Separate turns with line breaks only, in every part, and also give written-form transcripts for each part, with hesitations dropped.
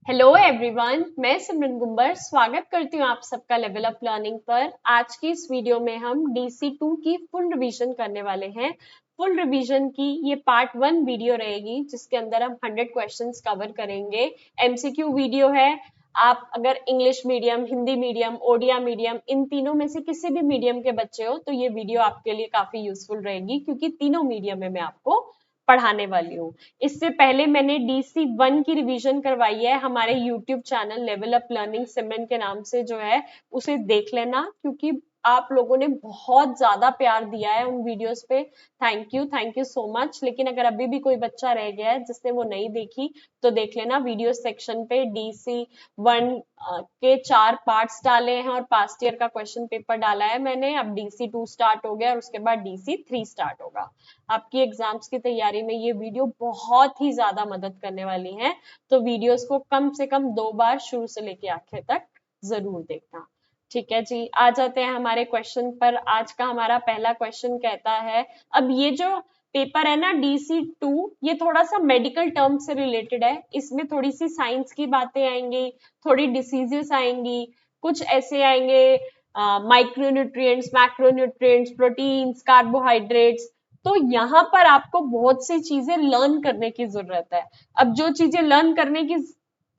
Hello everyone, मैं सिमरन गुम्बर स्वागत करती हूँ आप सबका लेवल अप लर्निंग पर। आज की इस वीडियो में हम DC2 की फुल रिवीजन करने वाले हैं। फुल रिवीजन की ये पार्ट 1 वीडियो रहेगी जिसके अंदर हम 100 क्वेश्चंस कवर करेंगे। MCQ वीडियो है। आप अगर English medium, Hindi medium, Odia medium, इन तीनों में से किसी भी मीडियम के बच्चे हो तो ये वीडियो आपके लिए काफी यूजफुल रहेगी, क्योंकि तीनों मीडियम में मैं आपको पढ़ाने वाली हूँ। इससे पहले मैंने DC1 की रिवीजन करवाई है हमारे YouTube channel level up learning Simran के नाम से जो है, उसे देख लेना, क्योंकि आप लोगों ने बहुत ज्यादा प्यार दिया है उन वीडियोस पे। Thank you so much. लेकिन अगर अभी भी कोई बच्चा रह गया है जिसने वो नहीं देखी तो देख लेना। वीडियो सेक्शन पे DC1 के 4 पार्ट्स डाले हैं और पास्ट ईयर का क्वेश्चन पेपर डाला है मैंने। अब DC2 स्टार्ट हो गया और उसके बाद DC3 स्टार्ट होगा। आपकी एग्जाम्स की तैयारी में ये वीडियो बहुत ही ज्यादा मदद करने वाली है, तो वीडियोस को कम से कम 2 बार शुरू से लेके आखिर तक जरूर देखना। ठीक है जी, आ जाते हैं हमारे क्वेश्चन पर। आज का हमारा पहला क्वेश्चन कहता है, अब ये जो पेपर है ना DC2, ये थोड़ा सा मेडिकल टर्म से रिलेटेड है। इसमें थोड़ी सी साइंस की बातें आएंगी, थोड़ी डिसीजेस आएंगी, कुछ ऐसे आएंगे माइक्रोन्यूट्रिएंट्स, मैक्रोन्यूट्रिएंट्स, प्रोटीन्स, कार्बोहाइड्रेट्स। तो यहाँ पर आपको बहुत सी चीजें लर्न करने की जरूरत है। अब जो चीजें लर्न करने की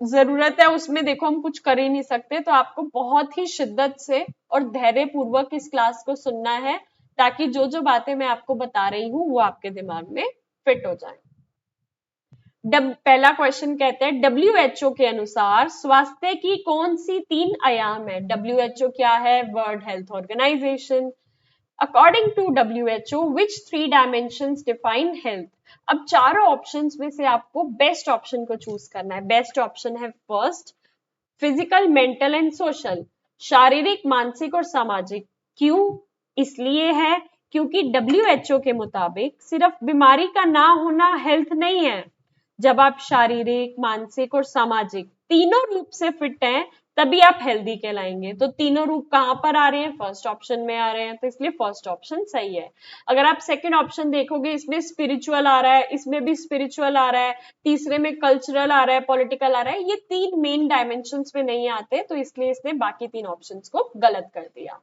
जरूरत है उसमें देखो हम कुछ कर ही नहीं सकते, तो आपको बहुत ही शिद्दत से और धैर्य पूर्वक इस क्लास को सुनना है, ताकि जो जो बातें मैं आपको बता रही हूँ वो आपके दिमाग में फिट हो जाए। पहला क्वेश्चन कहते हैं, WHO के अनुसार स्वास्थ्य की कौन सी 3 आयाम है? WHO क्या है? World Health Organization. According to WHO, which 3 dimensions define health? अब चारों ऑप्शंस में से आपको बेस्ट ऑप्शन को चूज करना है। बेस्ट ऑप्शन है first, physical, mental and social, शारीरिक, मानसिक और सामाजिक। क्यों? इसलिए है क्योंकि WHO के मुताबिक सिर्फ बीमारी का ना होना हेल्थ नहीं है। जब आप शारीरिक, मानसिक और सामाजिक तीनों रूप से फिट हैं, तभी आप हेल्दी कहलाएंगे। तो तीनों रूप कहां पर आ रहे हैं? फर्स्ट ऑप्शन में आ रहे हैं, तो इसलिए फर्स्ट ऑप्शन सही है। अगर आप सेकंड ऑप्शन देखोगे, इसमें स्पिरिचुअल आ रहा है, इसमें भी स्पिरिचुअल आ रहा है, तीसरे में कल्चरल आ रहा है, पॉलिटिकल आ रहा है, ये 3 मेन डायमेंशंस में नहीं आते, तो इसलिए इसने बाकी 3 ऑप्शंस को गलत कर दिया।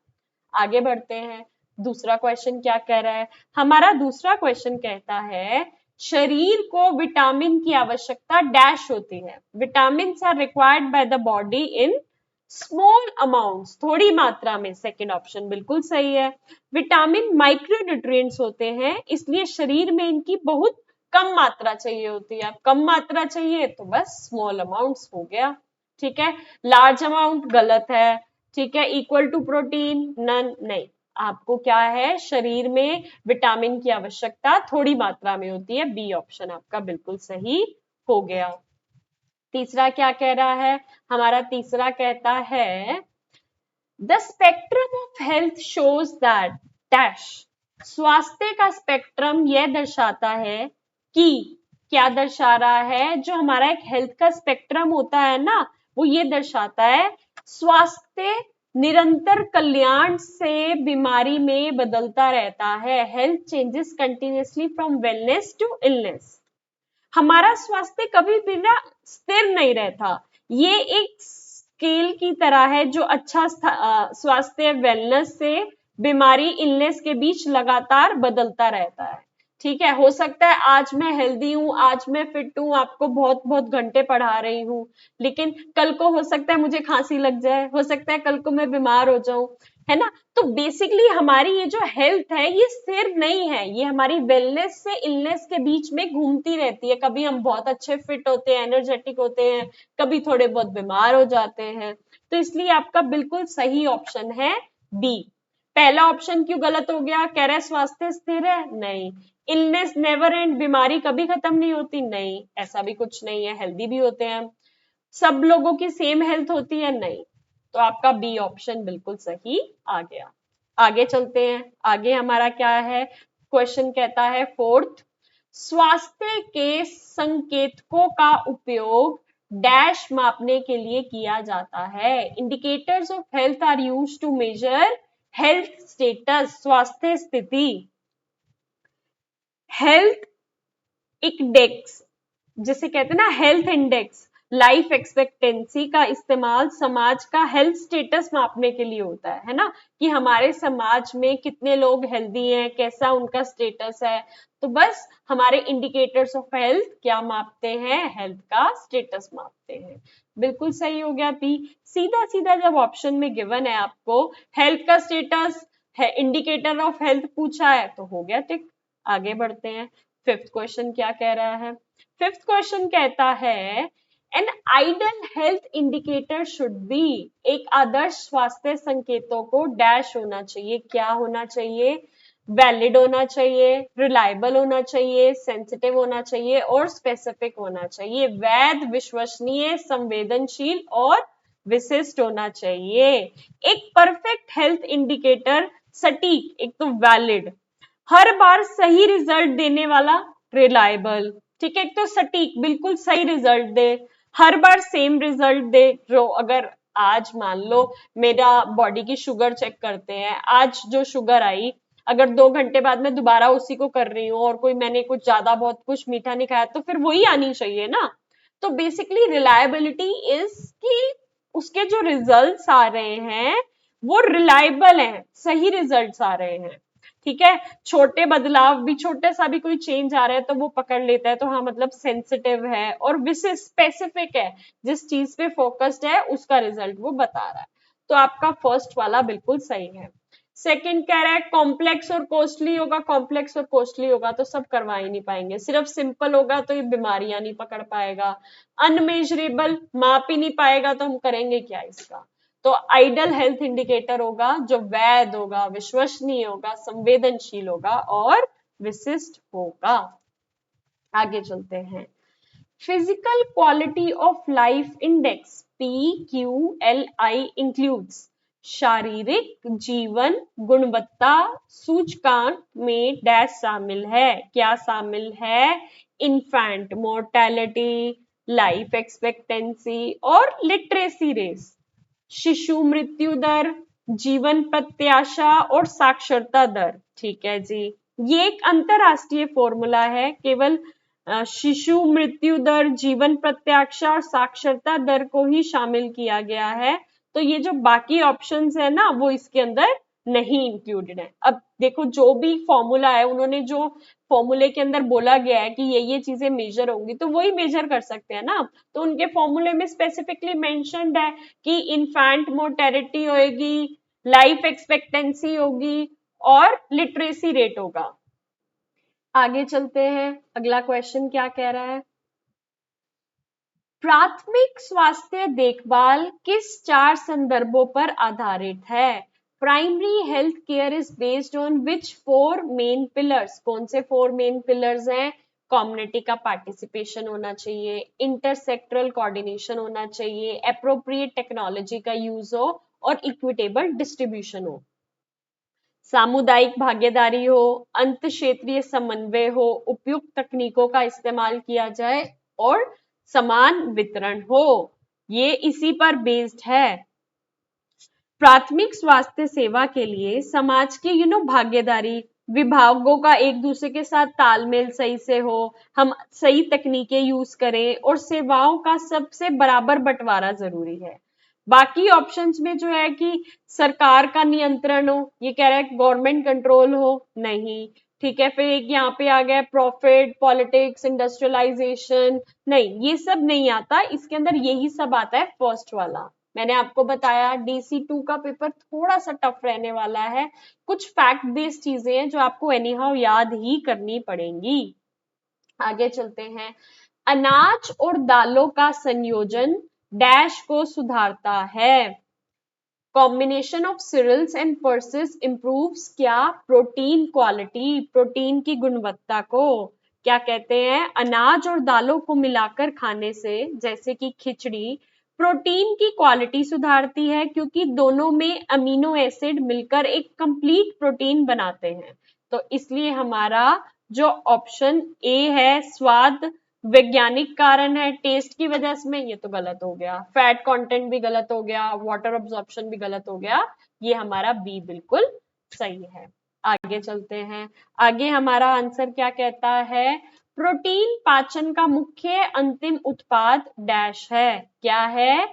आगे बढ़ते हैं। दूसरा क्वेश्चन क्या कह रहा है? हमारा दूसरा क्वेश्चन कहता है, शरीर को विटामिन की आवश्यकता डैश होती है। Vitamin are required by the body in small amounts, थोड़ी मात्रा में। सेकेंड ऑप्शन बिल्कुल सही है। विटामिन माइक्रोन्यूट्रिएंट्स होते हैं, इसलिए शरीर में इनकी बहुत कम मात्रा चाहिए होती है। कम मात्रा चाहिए तो बस स्मॉल अमाउंट्स हो गया। ठीक है। लार्ज अमाउंट गलत है। ठीक है। इक्वल टू प्रोटीन, नन, नहीं। आपको क्या है? शरीर में विटामिन की आवश्यकता थोड़ी मात्रा में होती है। बी ऑप्शन आपका बिल्कुल सही हो गया। तीसरा क्या कह रहा है? हमारा तीसरा कहता है, the spectrum of health shows that dash. स्वास्थ्य का स्पेक्ट्रम यह दर्शाता है कि, क्या दर्शा रहा है? जो हमारा एक हेल्थ का स्पेक्ट्रम होता है ना, वो ये दर्शाता है स्वास्थ्य निरंतर कल्याण से बीमारी में बदलता रहता है। Health changes continuously from wellness to illness. हमारा स्वास्थ्य कभी भी ना स्थिर नहीं रहता। ये एक स्केल की तरह है जो अच्छा स्वास्थ्य वेलनेस से बीमारी इलनेस के बीच लगातार बदलता रहता है। ठीक है। हो सकता है आज मैं हेल्दी हूं, आज मैं फिट हूं, आपको बहुत बहुत घंटे पढ़ा रही हूं, लेकिन कल को हो सकता है मुझे खांसी लग जाए, हो सकता है कल को मैं बीमार हो जाऊं, है ना। तो बेसिकली हमारी ये जो हेल्थ है ये स्थिर नहीं है, ये हमारी वेलनेस से इलनेस के बीच में घूमती रहती है। कभी हम बहुत अच्छे फिट होते हैं, एनर्जेटिक होते हैं, कभी थोड़े बहुत बीमार हो जाते हैं। तो इसलिए आपका बिल्कुल सही ऑप्शन है बी। पहला ऑप्शन क्यों गलत हो गया? कह रहे स्वास्थ्य स्थिर है, नहीं। इलनेस नेवर एंड, बीमारी कभी खत्म नहीं होती, नहीं, ऐसा भी कुछ नहीं है, हेल्दी भी होते हैं। सब लोगों की सेम हेल्थ होती है, नहीं। तो आपका बी ऑप्शन बिल्कुल सही आ गया। आगे चलते हैं। आगे हमारा क्या है? क्वेश्चन कहता है फोर्थ, स्वास्थ्य के संकेतकों का उपयोग डैश मापने के लिए किया जाता है। Indicators of health are used to measure health status, स्वास्थ्य स्थिति। हेल्थ इंडेक्स जिसे कहते हैं ना, हेल्थ इंडेक्स, लाइफ एक्सपेक्टेंसी का इस्तेमाल समाज का हेल्थ स्टेटस मापने के लिए होता है ना, कि हमारे समाज में कितने लोग हेल्दी हैं, कैसा उनका स्टेटस है। तो बस हमारे इंडिकेटर्स ऑफ हेल्थ क्या मापते हैं, हेल्थ का स्टेटस मापते हैं। बिल्कुल सही हो गया बी। सीधा सीधा जब ऑप्शन में गिवन है आपको हेल्थ का स्टेटस है, इंडिकेटर ऑफ हेल्थ पूछा है, तो हो गया टिक। आगे बढ़ते हैं। फिफ्थ क्वेश्चन क्या कह रहा है? फिफ्थ क्वेश्चन कहता है an ideal health indicator should be, एक आदर्श स्वास्थ्य संकेतों को डैश होना चाहिए, क्या होना चाहिए? वैलिड होना चाहिए, रिलायबल होना चाहिए, सेंसिटिव होना चाहिए और स्पेसिफिक होना चाहिए। वैध, विश्वसनीय, संवेदनशील और विशिष्ट होना चाहिए। एक परफेक्ट हेल्थ इंडिकेटर सटीक, एक तो वैलिड, हर बार सही रिजल्ट देने वाला रिलायबल, ठीक है। एक तो सटीक, बिल्कुल सही रिजल्ट दे, हर बार सेम रिजल्ट दे। जो अगर आज मान लो मेरा बॉडी की शुगर चेक करते हैं, आज जो शुगर आई, अगर 2 घंटे बाद में दोबारा उसी को कर रही हूँ और कोई मैंने कुछ ज्यादा बहुत कुछ मीठा नहीं खाया, तो फिर वही आनी चाहिए ना। तो बेसिकली रिलायबिलिटी इज कि उसके जो रिजल्ट्स आ रहे हैं वो रिलायबल हैं, सही रिजल्ट्स आ रहे हैं, ठीक है। छोटे बदलाव भी, छोटे सा भी कोई चेंज आ रहा है तो वो पकड़ लेता है, तो हाँ मतलब सेंसिटिव है और विशेष स्पेसिफिक है, जिस चीज पे फोकस्ड है उसका रिजल्ट वो बता रहा है। तो आपका फर्स्ट वाला बिल्कुल सही है। सेकंड कह रहा है कॉम्प्लेक्स और कॉस्टली होगा, कॉम्प्लेक्स और कॉस्टली होगा तो सब करवा ही नहीं पाएंगे, सिर्फ सिंपल होगा तो ये बीमारियां नहीं पकड़ पाएगा, अनमेजरेबल माप ही नहीं पाएगा तो हम करेंगे क्या इसका। तो आइडल हेल्थ इंडिकेटर होगा जो वैध होगा, विश्वसनीय होगा, संवेदनशील होगा और विशिष्ट होगा। आगे चलते हैं। Physical quality of life index PQLI includes शारीरिक जीवन गुणवत्ता सूचकांक में डैश शामिल है, क्या शामिल है? इन्फेंट मोर्टेलिटी, लाइफ एक्सपेक्टेंसी और लिटरेसी रेस। शिशु मृत्यु दर, जीवन प्रत्याशा और साक्षरता दर, ठीक है जी। ये एक अंतरराष्ट्रीय फॉर्मूला है, केवल शिशु मृत्यु दर, जीवन प्रत्याशा और साक्षरता दर को ही शामिल किया गया है। तो ये जो बाकी ऑप्शंस है ना वो इसके अंदर नहीं इंक्लूडेड है। अब देखो जो भी फॉर्मूला है, उन्होंने जो फॉर्मूले के अंदर बोला गया है कि ये चीजें मेजर होंगी तो वही मेजर कर सकते हैं ना। तो उनके फॉर्मूले में स्पेसिफिकली मेंशन्ड है कि इन्फेंट मोर्टेलिटी होगी, लाइफ एक्सपेक्टेंसी होगी और लिटरेसी रेट होगा। आगे चलते हैं, अगला क्वेश्चन क्या कह रहा है? प्राथमिक स्वास्थ्य देखभाल किस 4 संदर्भों पर आधारित है? Primary health care is based on which 4 main pillars? कौन से 4 मेन पिलर्स हैं? कम्युनिटी का पार्टिसिपेशन होना चाहिए, इंटरसेक्टरल कोऑर्डिनेशन होना चाहिए, एप्रोप्रिएट टेक्नोलॉजी का यूज हो और इक्विटेबल डिस्ट्रीब्यूशन हो, सामुदायिक भागीदारी हो, अंत क्षेत्रीय समन्वय हो, उपयुक्त तकनीकों का इस्तेमाल किया जाए और समान वितरण हो। ये इसी पर बेस्ड है। प्राथमिक स्वास्थ्य सेवा के लिए समाज की भागीदारी, विभागों का एक दूसरे के साथ तालमेल सही से हो, हम सही तकनीकें यूज करें और सेवाओं का सबसे बराबर बंटवारा जरूरी है। बाकी ऑप्शंस में जो है कि सरकार का नियंत्रण हो, ये कह रहा है गवर्नमेंट कंट्रोल हो, नहीं, ठीक है। फिर एक यहाँ पे आ गया प्रॉफिट, पॉलिटिक्स, इंडस्ट्रियलाइजेशन, नहीं ये सब नहीं आता इसके अंदर, यही सब आता है फर्स्ट वाला। मैंने आपको बताया DC2 का पेपर थोड़ा सा टफ रहने वाला है, कुछ फैक्ट बेस्ड चीजें हैं जो आपको एनीहाउ याद ही करनी पड़ेंगी। आगे चलते हैं। अनाज और दालों का संयोजन डैश को सुधारता है। Combination of cereals and pulses improves क्या? प्रोटीन क्वालिटी, प्रोटीन की गुणवत्ता को। क्या कहते हैं? अनाज और दालों को मिलाकर खाने से, जैसे कि खिचड़ी, प्रोटीन की क्वालिटी सुधारती है क्योंकि दोनों में अमीनो एसिड मिलकर एक कंप्लीट प्रोटीन बनाते हैं। तो इसलिए हमारा जो ऑप्शन ए है, स्वाद वैज्ञानिक कारण है, टेस्ट की वजह से, ये तो गलत हो गया, फैट कंटेंट भी गलत हो गया, वाटर अब्जॉर्प्शन भी गलत हो गया, ये हमारा बी बिल्कुल सही है। आगे चलते हैं। आगे हमारा आंसर क्या कहता है? प्रोटीन पाचन का मुख्य अंतिम उत्पाद डैश है। क्या है?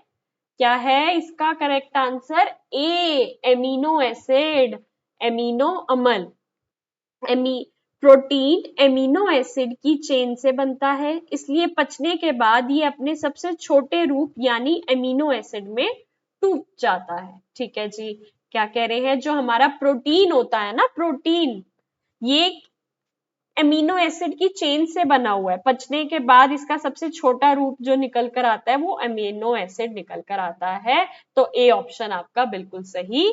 क्या है इसका करेक्ट आंसर? ए, एमिनो एसिड, एमिनो अम्ल। प्रोटीन एमिनो एसिड की चेन से बनता है, इसलिए पचने के बाद ये अपने सबसे छोटे रूप यानी एमिनो एसिड में टूट जाता है। ठीक है जी, क्या कह रहे हैं? जो हमारा प्रोटीन होता है ना, प्रोटीन, ये एमिनो एसिड की चेन से बना हुआ है। पचने के बाद इसका सबसे छोटा रूप जो निकल कर आता है वो एमिनो एसिड निकल कर आता है। तो ए ऑप्शन आपका बिल्कुल सही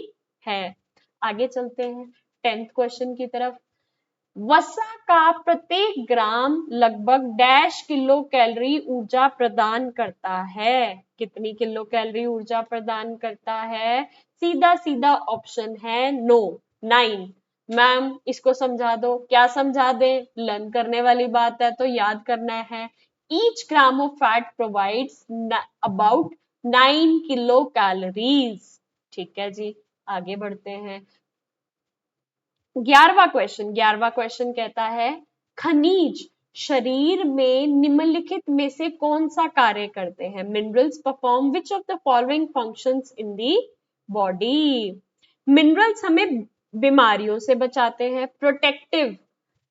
है। आगे चलते हैं 10th क्वेश्चन की तरफ। वसा का प्रत्येक ग्राम लगभग डैश किलो कैलोरी ऊर्जा प्रदान करता है। कितनी किलो कैलोरी ऊर्जा प्रदान करता है? सीधा सीधा ऑप्शन है नो, 9। मैम इसको समझा दो। क्या समझा दे? लर्न करने वाली बात है तो याद करना है। Each gram of fat provides about 9 kilo calories. ठीक है जी, आगे बढ़ते हैं। 11वां क्वेश्चन कहता है खनिज शरीर में निम्नलिखित में से कौन सा कार्य करते हैं? Minerals perform which of the following functions in the body? Minerals हमें बीमारियों से बचाते हैं, प्रोटेक्टिव,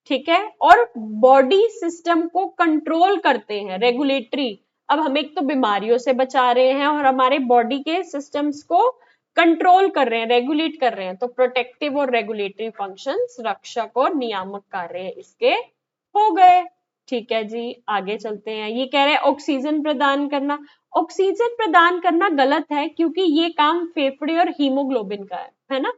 ठीक है, और बॉडी सिस्टम को कंट्रोल करते हैं, रेगुलेटरी। अब हम एक तो बीमारियों से बचा रहे हैं और हमारे बॉडी के सिस्टम्स को कंट्रोल कर रहे हैं, रेगुलेट कर रहे हैं, तो प्रोटेक्टिव और रेगुलेटरी फंक्शंस, रक्षक और नियामक कार्य इसके हो गए। ठीक है जी, आगे चलते हैं। ये कह रहे हैं ऑक्सीजन प्रदान करना। ऑक्सीजन प्रदान करना गलत है, क्योंकि ये काम फेफड़े और हीमोग्लोबिन का है ना,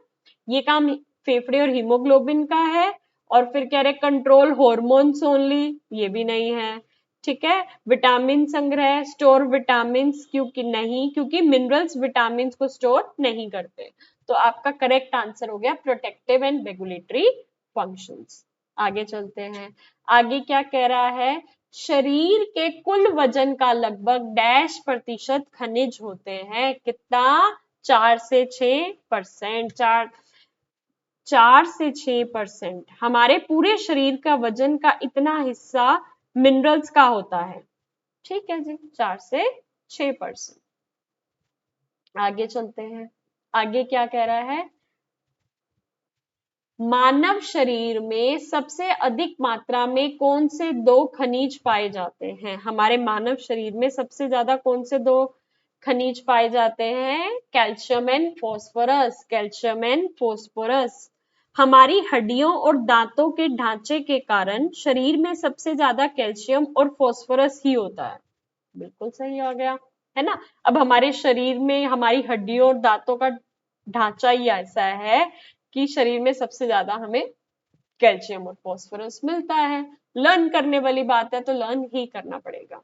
ये काम फेफड़े और हीमोग्लोबिन का है। और फिर कह रहे कंट्रोल हॉर्मोन्स ओनली, ये भी नहीं है। ठीक है, विटामिन संग्रह, स्टोर विटामिन, क्योंकि नहीं, क्योंकि मिनरल्स विटामिन को स्टोर नहीं करते। तो आपका करेक्ट आंसर हो गया प्रोटेक्टिव एंड रेगुलेटरी फंक्शंस। आगे चलते हैं। आगे क्या कह रहा है? शरीर के कुल वजन का लगभग डैश प्रतिशत खनिज होते हैं। कितना? 4 से 6%। 4 से 6%। हमारे पूरे शरीर का वजन का इतना हिस्सा मिनरल्स का होता है। ठीक है जी, 4 से 6%। आगे चलते हैं। आगे क्या कह रहा है? मानव शरीर में सबसे अधिक मात्रा में कौन से 2 खनिज पाए जाते हैं? हमारे मानव शरीर में सबसे ज्यादा कौन से 2 खनिज पाए जाते हैं? Calcium and phosphorus. Calcium and phosphorus. हमारी हड्डियों और दांतों के ढांचे के कारण शरीर में सबसे ज्यादा कैल्शियम और फॉस्फोरस ही होता है। बिल्कुल सही आ गया, है ना। अब हमारे शरीर में हमारी हड्डियों और दांतों का ढांचा ही ऐसा है कि शरीर में सबसे ज्यादा हमें कैल्शियम और फॉस्फोरस मिलता है। लर्न करने वाली बात है तो लर्न ही करना पड़ेगा।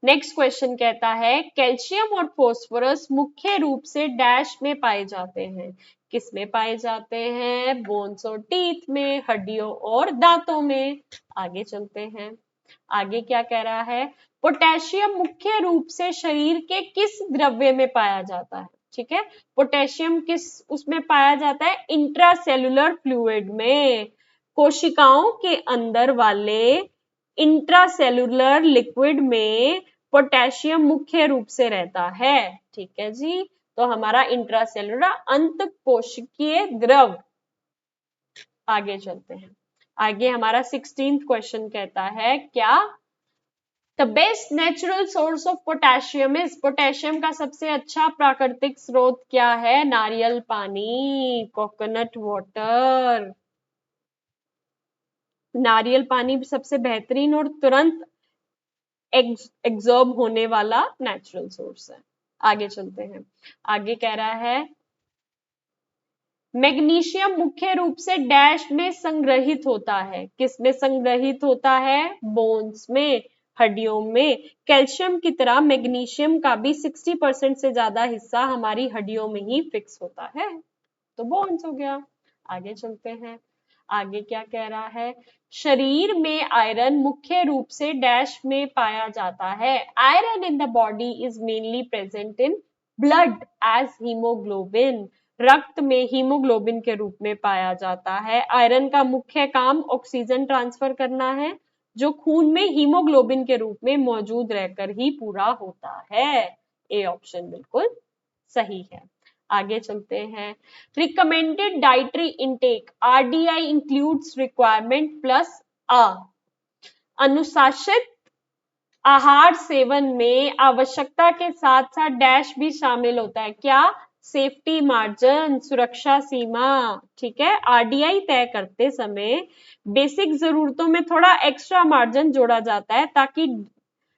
नेक्स्ट क्वेश्चन कहता है कैल्शियम और फॉस्फोरस मुख्य रूप से डैश में पाए जाते हैं। किस में पाए जाते हैं? बोन्स और टीथ में, हड्डियों और दांतों में। आगे चलते हैं। आगे क्या कह रहा है? पोटेशियम मुख्य रूप से शरीर के किस द्रव्य में पाया जाता है? ठीक है, पोटेशियम किस उसमें पाया जाता है? इंट्रासेल्युलर फ्लूइड में, कोशिकाओं के अंदर वाले इंट्रासेल्युलर लिक्विड में पोटेशियम मुख्य रूप से रहता है। ठीक है जी, तो हमारा इंट्रासेल्युलर अंत कोशिकीय द्रव। आगे चलते हैं। आगे हमारा 16th क्वेश्चन कहता है क्या? The best natural source of potassium is. Potassium का सबसे अच्छा प्राकृतिक स्रोत क्या है? नारियल पानी, कोकोनट वाटर। नारियल पानी सबसे बेहतरीन और तुरंत एब्जॉर्ब होने वाला नेचुरल सोर्स है। आगे चलते हैं। आगे कह रहा है मैग्नीशियम मुख्य रूप से डैश में संग्रहित होता है। किस में संग्रहित होता है? बोन्स में, हड्डियों में। कैल्शियम की तरह मैग्नीशियम का भी 60% से ज्यादा हिस्सा हमारी हड्डियों में ही फिक्स होता है। तो बोन्स हो गया। आगे चलते हैं। आगे क्या कह रहा है? शरीर में आयरन मुख्य रूप से डैश में पाया जाता है। Iron in the body is mainly present in blood as haemoglobin. रक्त में हीमोग्लोबिन के रूप में पाया जाता है। आयरन का मुख्य काम ऑक्सीजन ट्रांसफर करना है, जो खून में हीमोग्लोबिन के रूप में मौजूद रहकर ही पूरा होता है। ए ऑप्शन बिल्कुल सही है। आगे चलते हैं। Recommended dietary intake RDI includes requirement plus a अनुशासित आहार सेवन में आवश्यकता के साथ साथ डैश भी शामिल होता है। क्या? सेफ्टी मार्जिन, सुरक्षा सीमा। ठीक है, आरडीआई तय करते समय बेसिक जरूरतों में थोड़ा एक्स्ट्रा मार्जिन जोड़ा जाता है ताकि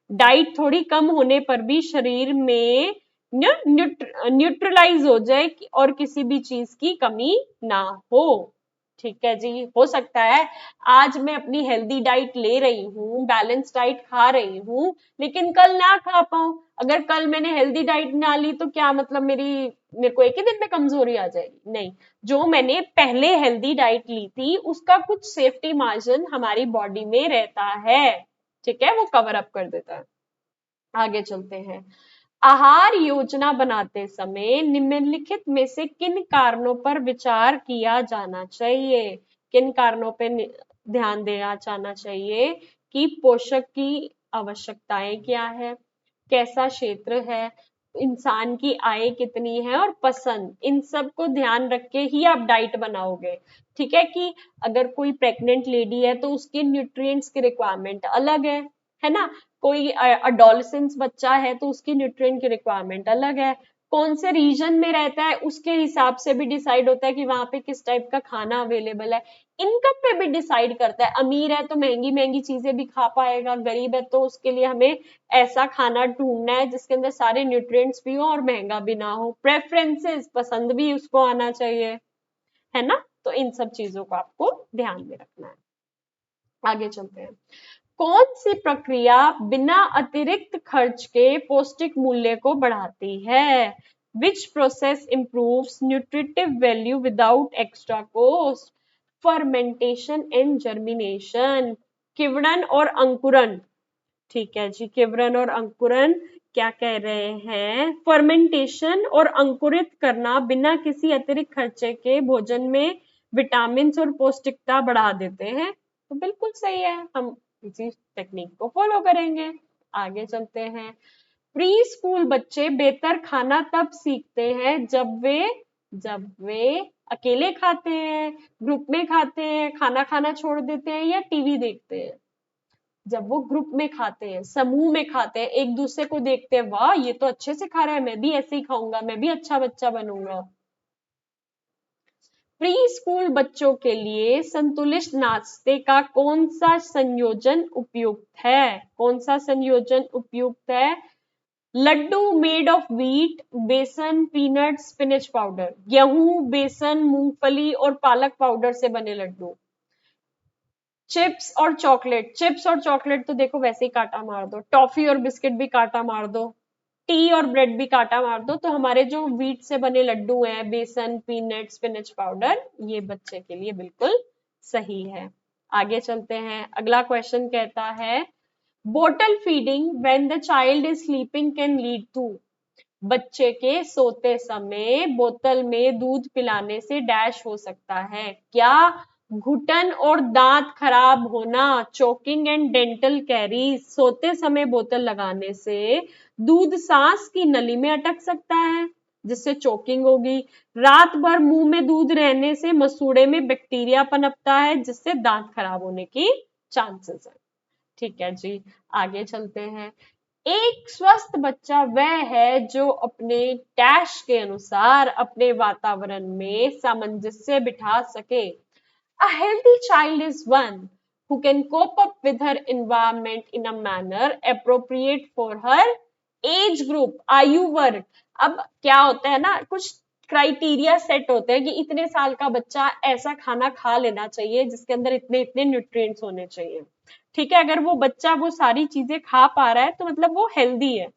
डाइट थोड़ी कम होने पर भी शरीर में न्यूट्रलाइज हो जाए और किसी भी चीज की कमी ना हो। ठीक है जी, हो सकता है आज मैं अपनी हेल्दी डाइट ले रही हूँ, बैलेंस डाइट खा रही हूँ, लेकिन कल ना खा पाऊं। अगर कल मैंने हेल्दी डाइट ना ली तो क्या मतलब मेरे को एक ही दिन में कमजोरी आ जाएगी? नहीं, जो मैंने पहले हेल्दी डाइट ली थी उसका कुछ सेफ्टी मार्जिन हमारी बॉडी में रहता है। ठीक है, वो कवर अप कर देता है। आगे चलते हैं। आहार योजना बनाते समय निम्नलिखित में से किन कारणों पर विचार किया जाना चाहिए? किन कारणों पे ध्यान देना जाना चाहिए कि पोषक की आवश्यकताएं क्या है, कैसा क्षेत्र है, इंसान की आय कितनी है और पसंद, इन सब को ध्यान रख के ही आप डाइट बनाओगे। ठीक है, कि अगर कोई प्रेग्नेंट लेडी है तो उसके न्यूट्रिएंट्स की रिक्वायरमेंट अलग है ना? कोई अडोलेसेंस बच्चा है तो उसकी न्यूट्रिएंट की रिक्वायरमेंट अलग है। कौन से रीजन में रहता है उसके हिसाब से भी डिसाइड होता है कि वहां पे किस टाइप का खाना अवेलेबल है। इनकम पे भी डिसाइड करता है, अमीर है तो महंगी महंगी चीजें भी खा पाएगा, गरीब है तो उसके लिए हमें ऐसा खाना ढूंढना है जिसके अंदर सारे न्यूट्रिएंट्स भी हो और महंगा भी ना हो। प्रेफरेंसेस, पसंद भी उसको आना चाहिए, है ना? तो इन सब चीजों को आपको ध्यान में रखना है। आगे चलते हैं। कौन सी प्रक्रिया बिना अतिरिक्त खर्च के पौष्टिक मूल्य को बढ़ाती है? Which process improves nutritive value without extra cost? Fermentation and germination, किवड़न और अंकुरन। ठीक है जी, किवरन और अंकुरन क्या कह रहे हैं? फर्मेंटेशन और अंकुरित करना बिना किसी अतिरिक्त खर्चे के भोजन में विटामिन और पौष्टिकता बढ़ा देते हैं। तो बिल्कुल सही है, हम इसी टेक्निक को फॉलो करेंगे। आगे चलते हैं। प्री स्कूल बच्चे बेहतर खाना तब सीखते हैं जब वे अकेले खाते हैं, ग्रुप में खाते हैं, खाना खाना छोड़ देते हैं या टीवी देखते हैं। जब वो ग्रुप में खाते हैं, समूह में खाते हैं, एक दूसरे को देखते हैं, वाह ये तो अच्छे से खा रहा है, मैं भी ऐसे ही खाऊंगा, मैं भी अच्छा बच्चा बनूंगा। प्री स्कूल बच्चों के लिए संतुलित नाश्ते का कौन सा संयोजन उपयुक्त है? कौन सा संयोजन उपयुक्त है? लड्डू मेड ऑफ व्हीट, बेसन, पीनट, स्पिनच पाउडर। गेहूं, बेसन, मूंगफली और पालक पाउडर से बने लड्डू। चिप्स और चॉकलेट, चिप्स और चॉकलेट तो देखो वैसे ही कांटा मार दो, टॉफी और बिस्किट भी कांटा मार दो, टी और ब्रेड भी कांटा मार दो। तो हमारे जो व्हीट से बने लड्डू हैं, बेसन, पीनट, स्पिनच पाउडर, ये बच्चे के लिए बिल्कुल सही है। आगे चलते हैं। अगला क्वेश्चन कहता है bottle feeding when the child is sleeping can lead to. बच्चे के सोते समय बोतल में दूध पिलाने से डैश हो सकता है। क्या? घुटन और दांत खराब होना, चोकिंग एंड डेंटल कैरीज। सोते समय बोतल लगाने से दूध सांस की नली में अटक सकता है जिससे चोकिंग होगी। रात भर मुंह में दूध रहने से मसूड़े में बैक्टीरिया पनपता है जिससे दांत खराब होने की चांसेस है। ठीक है जी, आगे चलते हैं। एक स्वस्थ बच्चा वह है जो अपने डैश के अनुसार अपने वातावरण में सामंजस्य बिठा सके। A healthy child is one who can cope up with her environment in a manner appropriate for her age group, आयु वर्ग। अब क्या होता है ना, कुछ क्राइटेरिया सेट होते हैं कि इतने साल का बच्चा ऐसा खाना खा लेना चाहिए जिसके अंदर इतने इतने न्यूट्रिएंट्स होने चाहिए। ठीक है, अगर वो बच्चा वो सारी चीजें खा पा रहा है तो मतलब वो हेल्दी है।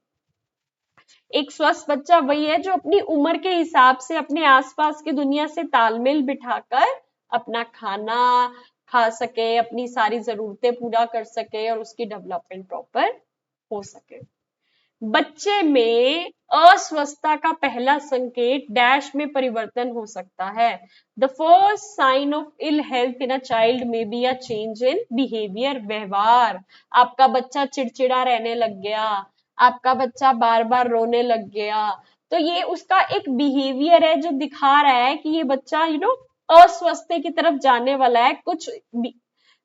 एक स्वस्थ बच्चा वही है जो अपनी उम्र के हिसाब से अपने आसपास की दुनिया से तालमेल बिठाकर अपना खाना खा सके, अपनी सारी जरूरतें पूरा कर सके और उसकी डेवलपमेंट प्रॉपर हो सके। बच्चे में अस्वस्थता का पहला संकेत डैश में परिवर्तन हो सकता है। The first sign of ill health in a child may be a change in behaviour, व्यवहार। आपका बच्चा चिड़चिड़ा रहने लग गया, आपका बच्चा बार बार रोने लग गया, तो ये उसका एक बिहेवियर है जो दिखा रहा है कि ये बच्चा अस्वस्थ की तरफ जाने वाला है, कुछ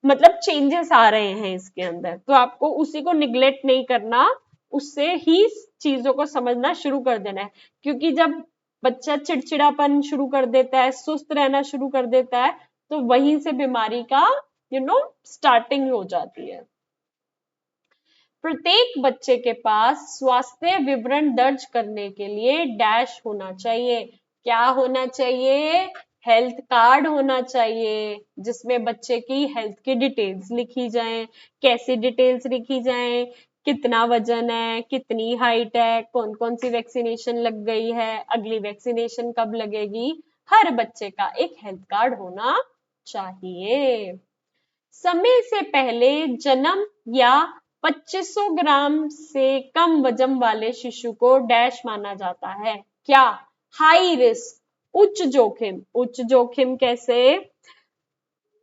मतलब चेंजेस आ रहे हैं इसके अंदर। तो आपको उसी को निग्लेक्ट नहीं करना, उससे ही चीजों को समझना शुरू कर देना है। क्योंकि जब बच्चा चिड़चिड़ापन शुरू कर देता है, सुस्त रहना शुरू कर देता है, तो वहीं से बीमारी का स्टार्टिंग हो जाती है। प्रत्येक बच्चे के पास स्वास्थ्य विवरण दर्ज करने के लिए डैश होना चाहिए। क्या होना चाहिए? हेल्थ कार्ड होना चाहिए, जिसमें बच्चे की हेल्थ की डिटेल्स लिखी जाएं। कैसी डिटेल्स लिखी जाएं? कितना वजन है, कितनी हाइट है, कौन कौन सी वैक्सीनेशन लग गई है, अगली वैक्सीनेशन कब लगेगी। हर बच्चे का एक हेल्थ कार्ड होना चाहिए। समय से पहले जन्म या 2500 ग्राम से कम वजन वाले शिशु को डैश माना जाता है। क्या? हाई रिस्क, उच्च जोखिम। उच्च जोखिम कैसे?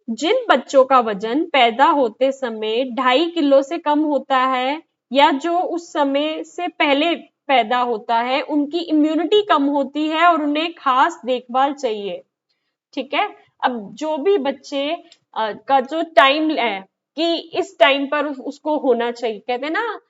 जिन बच्चों का वजन पैदा होते समय 2.5 किलो से कम होता है, या जो उस समय से पहले पैदा होता है, उनकी इम्यूनिटी कम होती है और उन्हें खास देखभाल चाहिए। ठीक है। अब जो भी बच्चे का जो टाइम है कि इस टाइम पर उसको होना चाहिए, कहते हैं ना,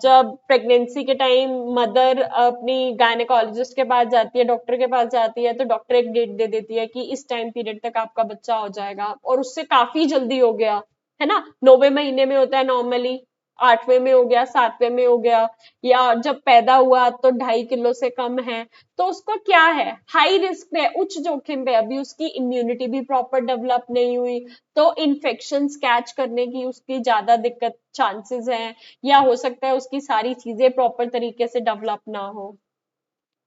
जब प्रेगनेंसी के टाइम मदर अपनी गायनेकोलॉजिस्ट के पास जाती है, डॉक्टर के पास जाती है, तो डॉक्टर एक डेट दे देती है कि इस टाइम पीरियड तक आपका बच्चा हो जाएगा, और उससे काफी जल्दी हो गया, है ना। 9वें महीने में होता है नॉर्मली, 8वें में हो गया, 7वें में हो गया, या जब पैदा हुआ तो 2.5 किलो से कम है, तो उसको क्या है? हाई रिस्क पे, उच्च जोखिम पे। अभी उसकी इम्यूनिटी भी प्रॉपर डेवलप नहीं हुई, तो इन्फेक्शन कैच करने की उसकी ज्यादा दिक्कत चांसेस हैं, या हो सकता है उसकी सारी चीजें प्रॉपर तरीके से डेवलप ना हो।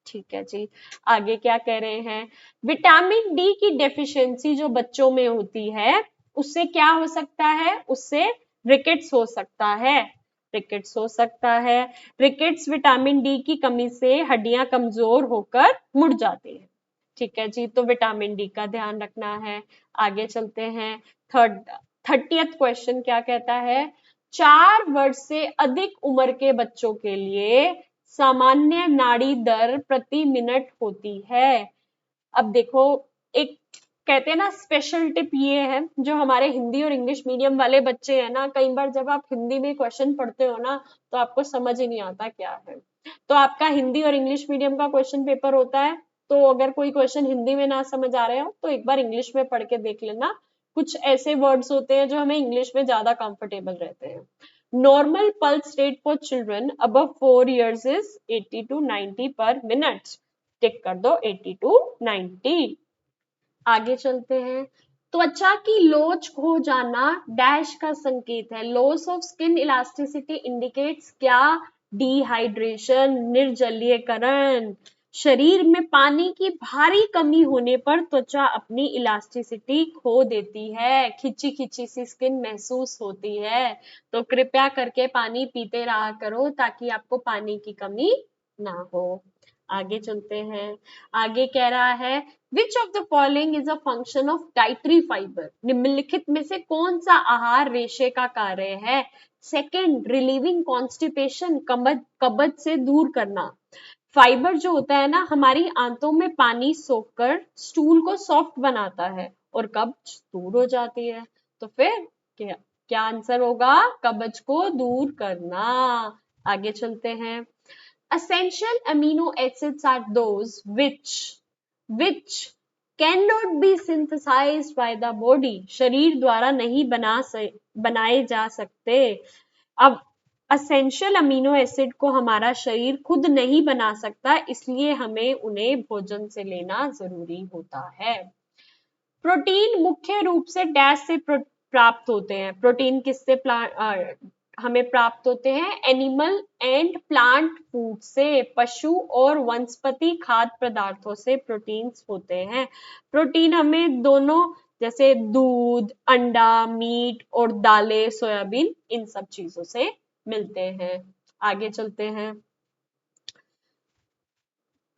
ठीक है जी। आगे क्या कह रहे हैं? विटामिन डी की डेफिशिएंसी जो बच्चों में होती है, उससे क्या हो सकता है? उससे रिकेट्स हो सकता है। रिकेट्स हो सकता है। रिकेट्स विटामिन डी की कमी से हड्डियां कमजोर होकर मुड़ जाती है। ठीक है जी, तो विटामिन डी का ध्यान रखना है। आगे चलते हैं। 30th क्वेश्चन क्या कहता है? 4 वर्ष से अधिक उम्र के बच्चों के लिए सामान्य नाड़ी दर प्रति मिनट होती है। अब देखो, एक कहते हैं ना, स्पेशल टिप ये है, जो हमारे हिंदी और इंग्लिश मीडियम वाले बच्चे हैं ना, कई बार जब आप हिंदी में क्वेश्चन पढ़ते हो ना, तो आपको समझ ही नहीं आता क्या है। तो आपका हिंदी और इंग्लिश मीडियम का क्वेश्चन पेपर होता है, तो अगर कोई क्वेश्चन हिंदी में ना समझ आ रहे हो, तो एक बार इंग्लिश में पढ़ के देख लेना। कुछ ऐसे वर्ड्स होते हैं जो हमें इंग्लिश में ज्यादा कंफर्टेबल रहते हैं। Normal pulse rate for children above 4 years is 80 to 90 पर मिनट। टिक कर दो 80 to 90। आगे चलते हैं। त्वचा की लोच खो जाना डैश का संकेत है। Loss of skin elasticity indicates क्या? डिहाइड्रेशन, निर्जलीयकरण। शरीर में पानी की भारी कमी होने पर त्वचा अपनी इलास्टिसिटी खो देती है, खिंची खिंची सी स्किन महसूस होती है। तो कृपया करके पानी पीते रहा करो, ताकि आपको पानी की कमी ना हो। आगे चलते हैं। आगे कह रहा है, which of the following is a function of dietary fibre? निम्नलिखित में से कौन सा आहार रेशे का कार्य है? सेकेंड, रिलीविंग कॉन्स्टिपेशन, कब्ज से दूर करना। फाइबर जो होता है ना, हमारी आंतों में पानी सोखकर स्टूल को सॉफ्ट बनाता है और कब्ज दूर हो जाती है। तो फिर क्या क्या आंसर होगा? कब्ज को दूर करना। आगे चलते हैं। Essential amino acids are those which cannot be synthesized by the body. शरीर द्वारा नहीं बनाए जा सकते। अब असेंशियल अमीनो एसिड को हमारा शरीर खुद नहीं बना सकता, इसलिए हमें उन्हें भोजन से लेना जरूरी होता है। प्रोटीन मुख्य रूप से डैश से प्राप्त होते हैं। प्रोटीन किससे हमें प्राप्त होते हैं? एनिमल एंड प्लांट फूड से, पशु और वनस्पति खाद्य पदार्थों से प्रोटीन्स होते हैं। प्रोटीन हमें दोनों, जैसे दूध, अंडा, मीट और दालें, सोयाबीन, इन सब चीजों से मिलते हैं। आगे चलते हैं।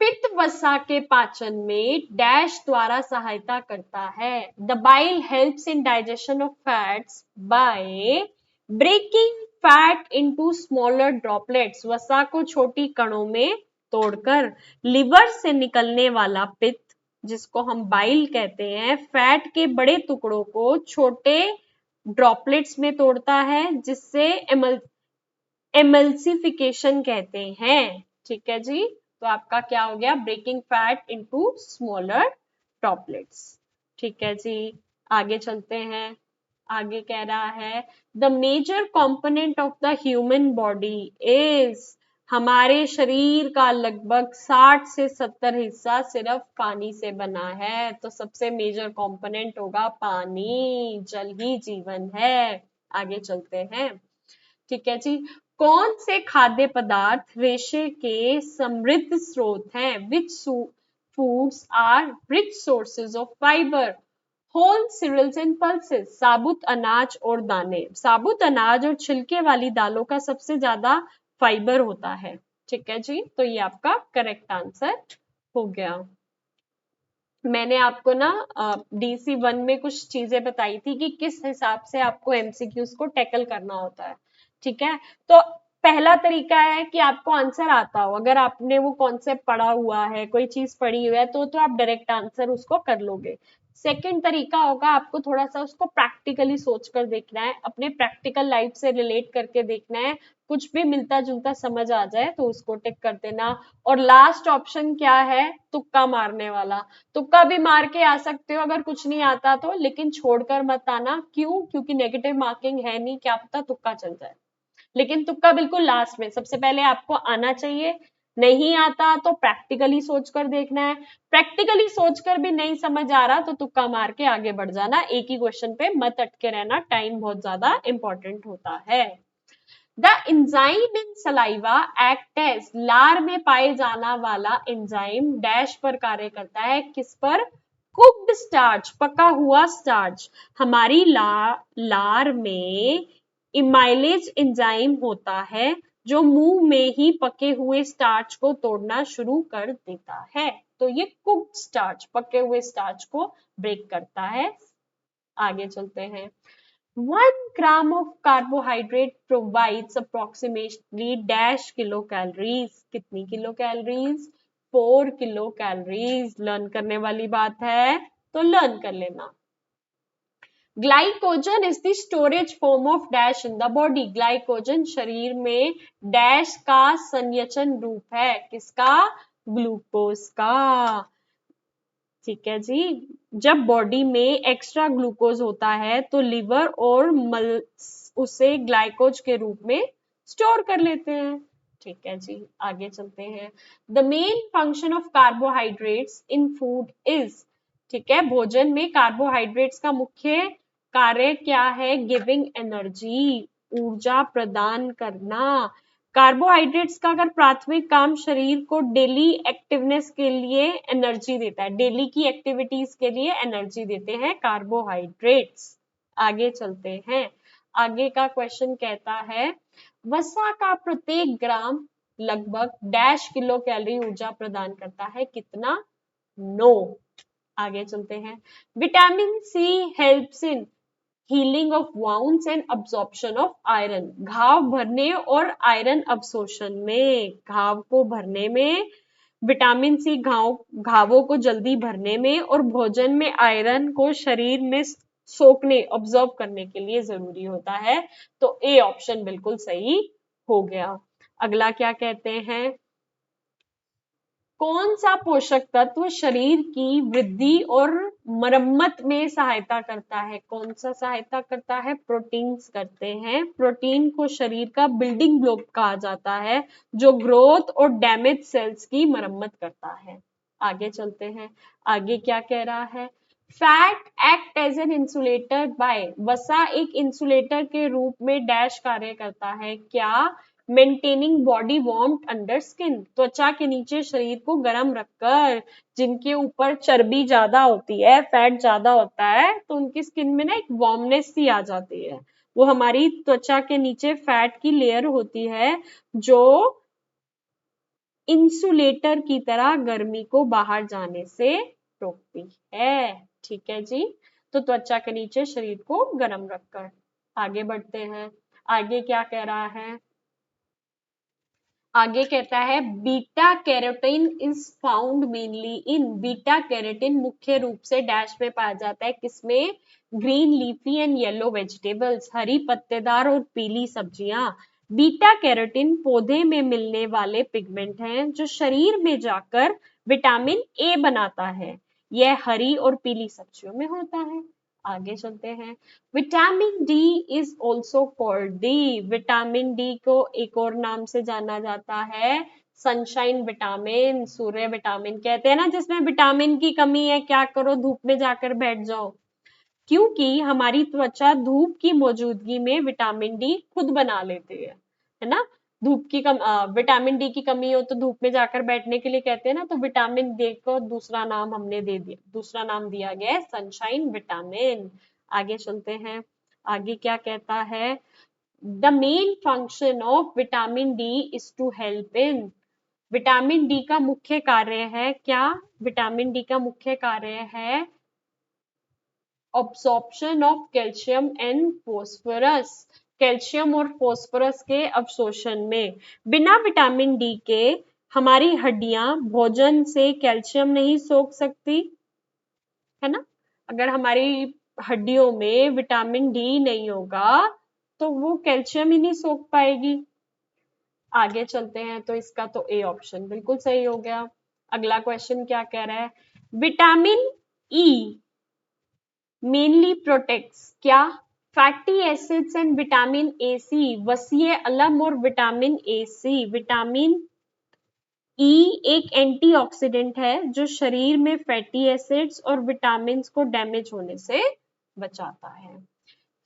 पित्त वसा के पाचन में डैश द्वारा सहायता करता है। The bile helps in digestion of fats by breaking fat into smaller droplets. वसा को छोटी कणों में तोड़कर लिवर से निकलने वाला पित्त, जिसको हम बाइल कहते हैं, फैट के बड़े टुकड़ों को छोटे ड्रॉपलेट्स में तोड़ता है, जिससे एमल्सिफिकेशन कहते हैं। ठीक है जी, तो आपका क्या हो गया, breaking fat into smaller droplets. ठीक है जी, आगे चलते हैं। आगे कह रहा है the major component of the human body is, हमारे शरीर का लगभग 60 से 70 हिस्सा सिर्फ पानी से बना है। तो सबसे मेजर कंपोनेंट होगा पानी, जल ही जीवन है। आगे चलते हैं। ठीक है जी, कौन से खाद्य पदार्थ रेशे के समृद्ध स्रोत हैं? Which foods are rich sources of fibre? Whole cereals and pulses, साबुत अनाज और दाने। साबुत अनाज और छिलके वाली दालों का सबसे ज्यादा फाइबर होता है। ठीक है जी, तो ये आपका करेक्ट आंसर हो गया। मैंने आपको ना DC1 में कुछ चीजें बताई थी कि किस हिसाब से आपको एमसीक्यूज को टैकल करना होता है। ठीक है, तो पहला तरीका है कि आपको आंसर आता हो, अगर आपने वो कॉन्सेप्ट पढ़ा हुआ है, कोई चीज पढ़ी हुई है, तो आप डायरेक्ट आंसर उसको कर लोगे। सेकंड तरीका होगा, आपको थोड़ा सा उसको प्रैक्टिकली सोच कर देखना है, अपने प्रैक्टिकल लाइफ से रिलेट करके देखना है, कुछ भी मिलता जुलता समझ आ जाए तो उसको टिक कर देना। और लास्ट ऑप्शन क्या है, तुक्का मारने वाला। तुक्का भी मार के आ सकते हो अगर कुछ नहीं आता तो, लेकिन छोड़कर मत आना। क्यों? क्योंकि नेगेटिव मार्किंग है नहीं, क्या पता तुक्का चल जाए। लेकिन तुक्का बिल्कुल लास्ट में, सबसे पहले आपको आना चाहिए। नहीं आता तो प्रैक्टिकली सोचकर देखना है। प्रैक्टिकली सोचकर भी नहीं समझ आ रहा तो तुक्का मार के आगे बढ़ जाना। एक ही क्वेश्चन पे मत अटके रहना, टाइम बहुत ज्यादा इंपॉर्टेंट होता है। The enzyme in saliva act as, लार में पाए जाना वाला एंजाइम डैश पर कार्य करता है, किस पर? कुक्ड स्टार्च, पका हुआ स्टार्च। हमारी लार में इमाइलेज एंजाइम होता है जो मुंह में ही पके हुए स्टार्च को तोड़ना शुरू कर देता है। तो ये कुक्ड स्टार्च, पके हुए स्टार्च को ब्रेक करता है। आगे चलते हैं। 1 gram of carbohydrate provides approximately dash kilocalories। कितनी kilo calories? 4 kilo calories. Learn करने वाली बात है तो लर्न कर लेना। Glycogen is the storage form of dash in the body. Glycogen शरीर में डैश का संयचन रूप है, किसका? ग्लूकोज का। ठीक है जी, जब बॉडी में एक्स्ट्रा ग्लूकोज होता है तो लिवर और उसे ग्लाइकोज के रूप में स्टोर कर लेते हैं। ठीक है जी, आगे चलते हैं। The main function of carbohydrates in food is, ठीक है, भोजन में कार्बोहाइड्रेट्स का मुख्य कार्य क्या है? गिविंग एनर्जी, ऊर्जा प्रदान करना। कार्बोहाइड्रेट्स का अगर प्राथमिक काम शरीर को डेली एक्टिवनेस के लिए एनर्जी देता है, डेली की एक्टिविटीज के लिए एनर्जी देते हैं कार्बोहाइड्रेट्स। आगे चलते हैं। आगे का क्वेश्चन कहता है वसा का प्रत्येक ग्राम लगभग डैश किलो कैलोरी ऊर्जा प्रदान करता है, कितना? 9। आगे चलते हैं। Vitamin C helps in healing of wounds and absorption of iron. घाव भरने और आयरन अब्सॉर्प्शन में, घाव को भरने में विटामिन सी घावों को जल्दी भरने में, और भोजन में आयरन को शरीर में सोखने, ऑब्जॉर्व करने के लिए जरूरी होता है। तो ए ऑप्शन बिल्कुल सही हो गया। अगला क्या कहते हैं, कौन सा पोषक तत्व शरीर की वृद्धि और मरम्मत में सहायता करता है? कौन सा सहायता करता है? प्रोटीन्स करते हैं। प्रोटीन को शरीर का बिल्डिंग ब्लॉक कहा जाता है, जो ग्रोथ और डैमेज सेल्स की मरम्मत करता है। आगे चलते हैं। आगे क्या कह रहा है, fat act as an insulator by, वसा एक इंसुलेटर के रूप में डैश कार्य करता है, क्या? Maintaining body warmth under skin, त्वचा के नीचे शरीर को गर्म रखकर। जिनके ऊपर चर्बी ज्यादा होती है, फैट ज्यादा होता है, तो उनकी स्किन में ना एक वार्मनेस सी आ जाती है, वो हमारी त्वचा के नीचे फैट की लेयर होती है जो इंसुलेटर की तरह गर्मी को बाहर जाने से रोकती है। ठीक है जी, तो त्वचा के नीचे शरीर को गर्म रखकर। आगे बढ़ते हैं, आगे क्या कह रहा है? आगे कहता है beta carotene is found mainly in, beta carotene मुख्य रूप से डैश में पाया जाता है, किसमें? Green leafy and yellow vegetables, हरी पत्तेदार और पीली सब्जियां। बीटा कैरोटीन पौधे में मिलने वाले पिगमेंट हैं जो शरीर में जाकर विटामिन ए बनाता है। यह हरी और पीली सब्जियों में होता है। आगे चलते हैं, vitamin D is also called D, vitamin D को एक और नाम से जाना जाता है सनशाइन विटामिन, सूर्य विटामिन। कहते हैं ना जिसमें विटामिन की कमी है क्या करो, धूप में जाकर बैठ जाओ, क्योंकि हमारी त्वचा धूप की मौजूदगी में विटामिन डी खुद बना लेती है ना। धूप की विटामिन डी की कमी हो तो धूप में जाकर बैठने के लिए कहते हैं ना, तो विटामिन डी को दूसरा नाम हमने दे दिया, दूसरा नाम दिया गया है सनशाइन विटामिन। आगे चलते हैं, आगे क्या कहता है? The main function of vitamin D is to help in, vitamin D का मुख्य कार्य है क्या? विटामिन डी का मुख्य कार्य है absorption of calcium and phosphorus, calcium और फोस्फोरस के अवशोषण में। बिना विटामिन डी के हमारी हड्डियां भोजन से कैल्शियम नहीं सोख सकती, है ना। अगर हमारी हड्डियों में विटामिन डी नहीं होगा तो वो कैल्शियम ही नहीं सोख पाएगी। आगे चलते हैं, तो इसका तो ए ऑप्शन बिल्कुल सही हो गया। अगला क्वेश्चन क्या कह रहा है? विटामिन ई मेनली प्रोटेक्ट्स क्या? Fatty acids and vitamin A C, वसीय अलम और vitamin A C. Vitamin E एक एंटीऑक्सीडेंट है जो शरीर में फैटी एसिड्स और विटामिन को डैमेज होने से बचाता है।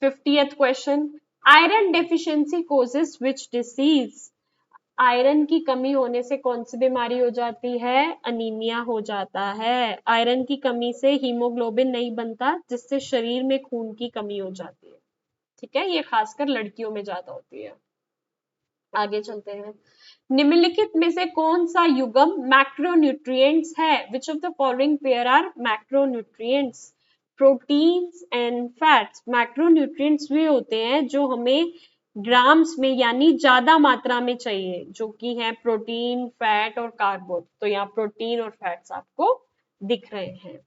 50th question, iron deficiency causes which disease, iron की कमी होने से कौन सी बीमारी हो जाती है? अनीमिया हो जाता है। आयरन की कमी से हीमोग्लोबिन नहीं बनता जिससे शरीर में खून की कमी हो जाती है। ठीक है, ये खासकर लड़कियों में ज्यादा होती है। आगे चलते हैं, निम्नलिखित में से कौन सा युग्म मैक्रोन्यूट्रिएंट्स है? Which of the following pair are macronutrients? Proteins and fats, macronutrients वे होते हैं जो हमें ग्राम्स में यानी ज्यादा मात्रा में चाहिए, जो कि है प्रोटीन, फैट और कार्बोन। तो यहाँ प्रोटीन और फैट्स आपको दिख रहे हैं।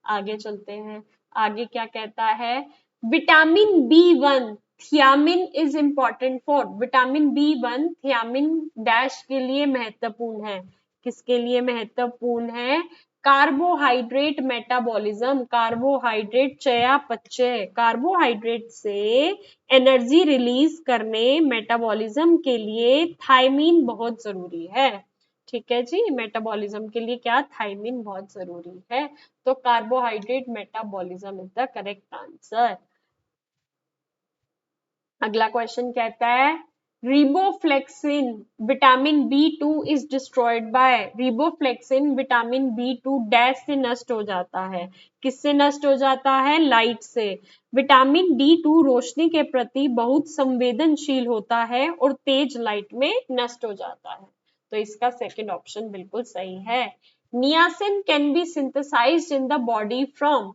आगे चलते हैं, आगे क्या कहता है? Vitamin B 1 thiamine is important for, vitamin B 1 thiamine dash के लिए महत्वपूर्ण है, किसके लिए महत्वपूर्ण है? कार्बोहाइड्रेट मेटाबॉलिज्म, कार्बोहाइड्रेट चयापचय, कार्बोहाइड्रेट से एनर्जी रिलीज करने मेटाबॉलिज्म के लिए थायमीन बहुत जरूरी है। ठीक है जी, मेटाबॉलिज्म के लिए क्या? थायमीन बहुत जरूरी है। तो carbohydrate metabolism is the correct answer. अगला क्वेश्चन कहता है riboflavin vitamin B 2 is destroyed by, riboflavin vitamin B 2 dash से नष्ट हो जाता है, किससे नष्ट हो जाता है? लाइट से। विटामिन डी 2 रोशनी के प्रति बहुत संवेदनशील होता है और तेज लाइट में नष्ट हो जाता है। तो इसका सेकंड ऑप्शन बिल्कुल सही है। Niacin can be synthesised in the body from,